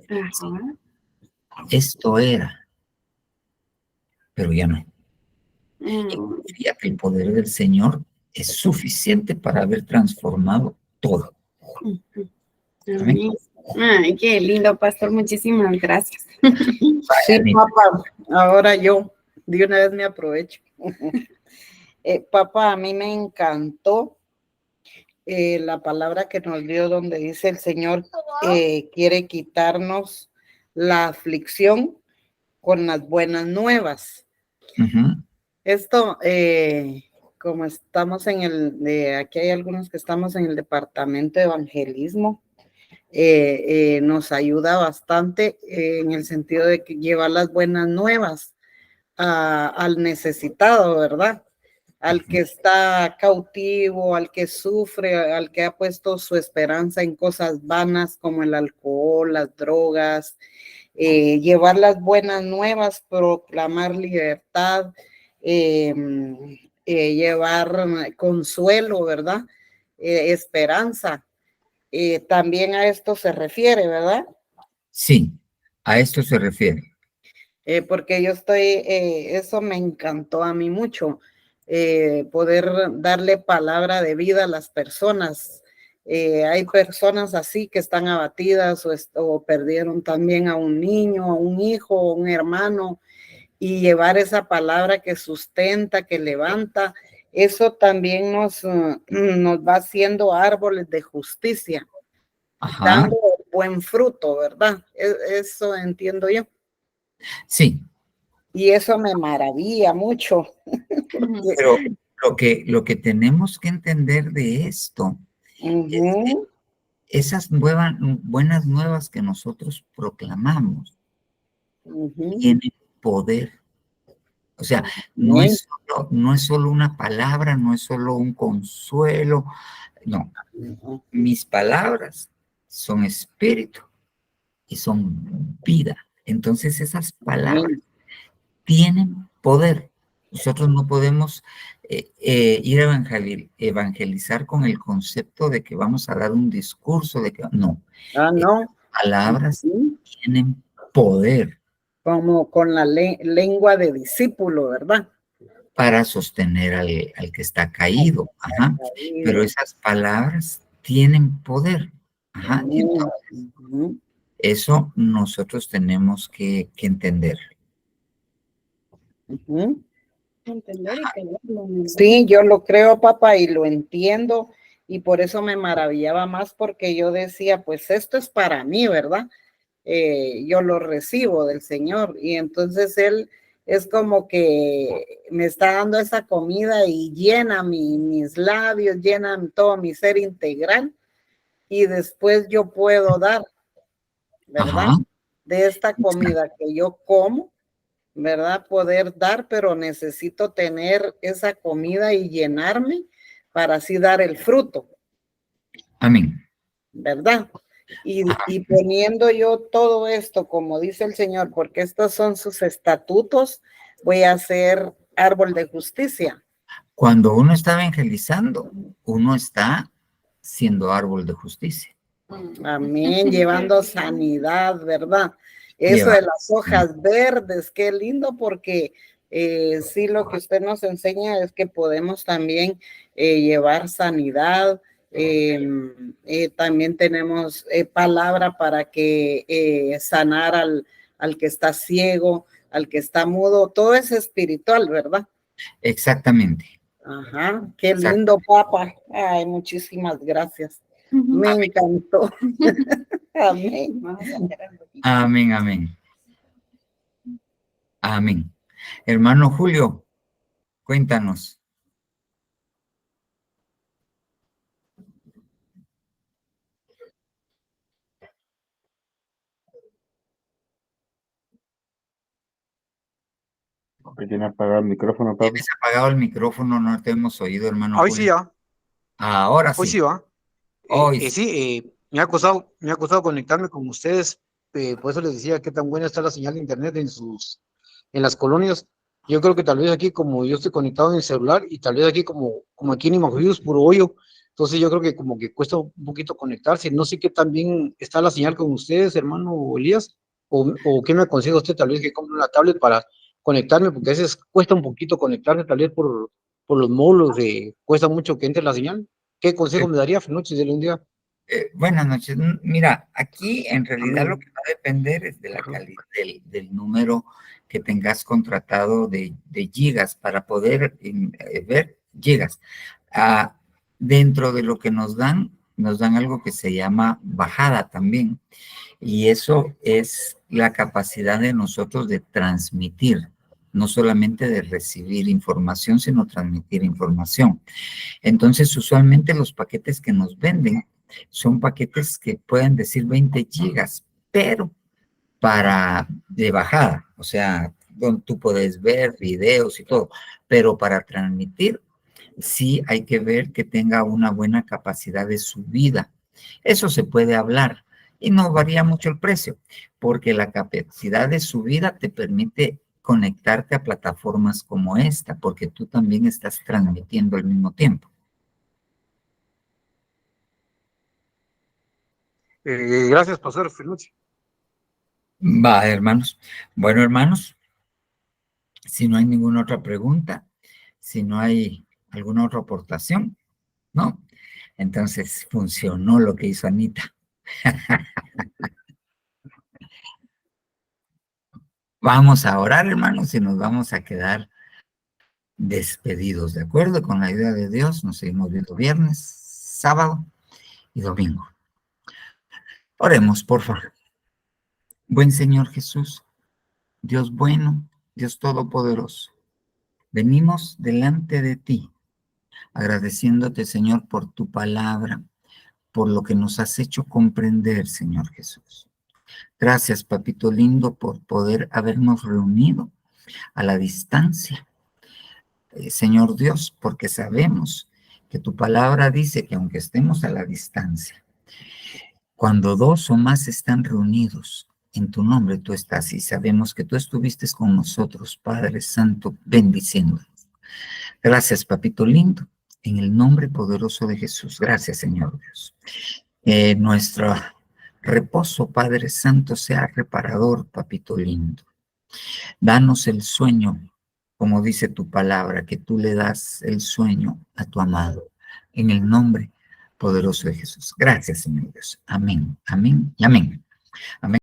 Speaker 4: Ajá.
Speaker 1: Esto era, pero ya no. Y
Speaker 4: Mm.
Speaker 1: confía que el poder del Señor es suficiente para haber transformado todo.
Speaker 4: Ujú.
Speaker 1: Amén.
Speaker 4: Amén. Ay, qué lindo, pastor. Muchísimas gracias.
Speaker 5: Sí,
Speaker 1: Vaya,
Speaker 5: papá, ahora yo de una vez me aprovecho. Papá, a mí me encantó la palabra que nos dio donde dice el Señor quiere quitarnos la aflicción con las buenas nuevas.
Speaker 1: uh-huh.
Speaker 5: Esto, como estamos aquí hay algunos que estamos en el departamento de evangelismo, nos ayuda bastante en el sentido de que llevar las buenas nuevas al necesitado, ¿verdad? al que está cautivo, al que sufre, al que ha puesto su esperanza en cosas vanas como el alcohol, las drogas, llevar las buenas nuevas, proclamar libertad, llevar consuelo, ¿verdad? Esperanza. También a esto se refiere, ¿verdad?
Speaker 1: Sí, a esto se refiere.
Speaker 5: Porque yo eso me encantó a mí mucho, poder darle palabra de vida a las personas. Hay personas así que están abatidas o perdieron también a un niño, a un hijo, a un hermano, y llevar esa palabra que sustenta, que levanta, eso también nos va haciendo árboles de justicia,
Speaker 1: Ajá,
Speaker 5: dando buen fruto, ¿verdad? Eso entiendo yo.
Speaker 1: sí,
Speaker 5: Y eso me maravilla mucho. Porque,
Speaker 1: pero lo que tenemos que entender de esto es que
Speaker 5: ujú,
Speaker 1: esas buenas nuevas que nosotros proclamamos
Speaker 5: ujú,
Speaker 1: tienen poder. O sea,
Speaker 5: bien,
Speaker 1: no es solo una palabra, no es solo un consuelo, no.
Speaker 5: ujú,
Speaker 1: Mis palabras son espíritu y son vida. Entonces esas palabras
Speaker 5: bien,
Speaker 1: tienen poder. Nosotros no podemos ir a evangelizar con el concepto de que vamos a dar un discurso, de que no.
Speaker 5: no.
Speaker 1: Palabras
Speaker 5: Ujú,
Speaker 1: tienen poder
Speaker 5: como con la lengua de discípulo, ¿verdad?
Speaker 1: para sostener al que está caído. Ajá. Pero esas palabras tienen poder. Ajá.
Speaker 5: Amén.
Speaker 1: Entonces,
Speaker 5: Ujú,
Speaker 1: eso nosotros tenemos que entender.
Speaker 5: ujú.
Speaker 4: Entender y creerlo. ¿No?
Speaker 5: Sí, yo lo creo, papá, y lo entiendo, y por eso me maravillaba más, porque yo decía, pues esto es para mí, ¿verdad? Yo lo recibo del Señor, y entonces Él es como que me está dando esa comida y llena mis labios, llena todo mi ser integral, y después yo puedo dar, ¿verdad?
Speaker 1: Ajá.
Speaker 5: De esta comida que yo como, ¿verdad? Poder dar, pero necesito tener esa comida y llenarme para así dar el fruto,
Speaker 1: Amén.
Speaker 5: ¿verdad? Y poniendo yo todo esto, como dice el Señor, porque estos son sus estatutos, voy a ser árbol de justicia.
Speaker 1: Cuando uno está evangelizando, uno está siendo árbol de justicia.
Speaker 5: Amén, llevando sanidad, ¿verdad? Eso
Speaker 1: Lleva.
Speaker 5: de las hojas verdes, qué lindo, porque sí, lo que usted nos enseña es que podemos también llevar sanidad. También tenemos palabra para que sanar al que está ciego, al que está mudo, todo es espiritual, ¿verdad?
Speaker 1: Exactamente.
Speaker 5: Ajá, qué lindo, papá. Ay, muchísimas gracias. Me encantó. Amén.
Speaker 1: Amén, amén. Amén. Hermano Julio, cuéntanos.
Speaker 3: Que tiene apagado el micrófono, Pablo.
Speaker 1: Tienes apagado el micrófono, no te hemos oído, hermano
Speaker 6: Hoy sí,
Speaker 1: Julio.
Speaker 6: ya.
Speaker 1: Ahora
Speaker 6: Hoy
Speaker 1: sí.
Speaker 6: sí va.
Speaker 1: Hoy sí.
Speaker 6: Sí, me ha costado conectarme con ustedes. Por eso les decía qué tan buena está la señal de internet en las colonias. Yo creo que tal vez aquí, como yo estoy conectado en el celular, y tal vez aquí como aquí en Imagüeyos, puro hoyo. Entonces yo creo que como que cuesta un poquito conectarse. No sé qué tan bien está la señal con ustedes, hermano Elías, o qué me aconseja usted, tal vez que compre una tablet para conectarme, porque a veces cuesta un poquito conectarse, tal vez por los módulos, cuesta mucho que entre la señal. ¿Qué consejo me daría? Noches de un día.
Speaker 1: Buenas noches. Mira, aquí en realidad lo
Speaker 6: Amén.
Speaker 1: que va a depender es de la
Speaker 6: Ajá.
Speaker 1: calidad del número que tengas contratado de gigas para poder ver gigas. Ah, dentro de lo que nos dan algo que se llama bajada también. Y eso es la capacidad de nosotros de transmitir, no solamente de recibir información, sino transmitir información. Entonces, usualmente los paquetes que nos venden son paquetes que pueden decir 20 gigas, pero de bajada, o sea, donde tú puedes ver videos y todo, pero para transmitir Sí hay que ver que tenga una buena capacidad de subida. Eso se puede hablar y no varía mucho el precio, porque la capacidad de subida te permite conectarte a plataformas como esta, porque tú también estás transmitiendo al mismo tiempo.
Speaker 6: Gracias, pastor. Feliz noche.
Speaker 1: Va, hermanos. Bueno, hermanos, si no hay ninguna otra pregunta, si no hay alguna otra aportación, ¿no? Entonces funcionó lo que hizo Anita. Vamos a orar, hermanos, y nos vamos a quedar despedidos, ¿de acuerdo? Con la ayuda de Dios, nos seguimos viendo viernes, sábado y domingo. Oremos, por favor. Buen Señor Jesús, Dios bueno, Dios todopoderoso, venimos delante de ti, agradeciéndote, Señor, por tu palabra, por lo que nos has hecho comprender, Señor Jesús. Gracias, papito lindo, por poder habernos reunido a la distancia. Señor Dios, porque sabemos que tu palabra dice que aunque estemos a la distancia, cuando dos o más están reunidos en tu nombre, tú estás, y sabemos que tú estuviste con nosotros, Padre Santo, bendiciéndonos. Gracias, papito lindo, en el nombre poderoso de Jesús. Gracias, Señor Dios. Nuestro reposo, Padre Santo, sea reparador, papito lindo. Danos el sueño, como dice tu palabra, que tú le das el sueño a tu amado. En el nombre poderoso de Jesús. Gracias, Señor Dios. Amén, amén y amén. Amén.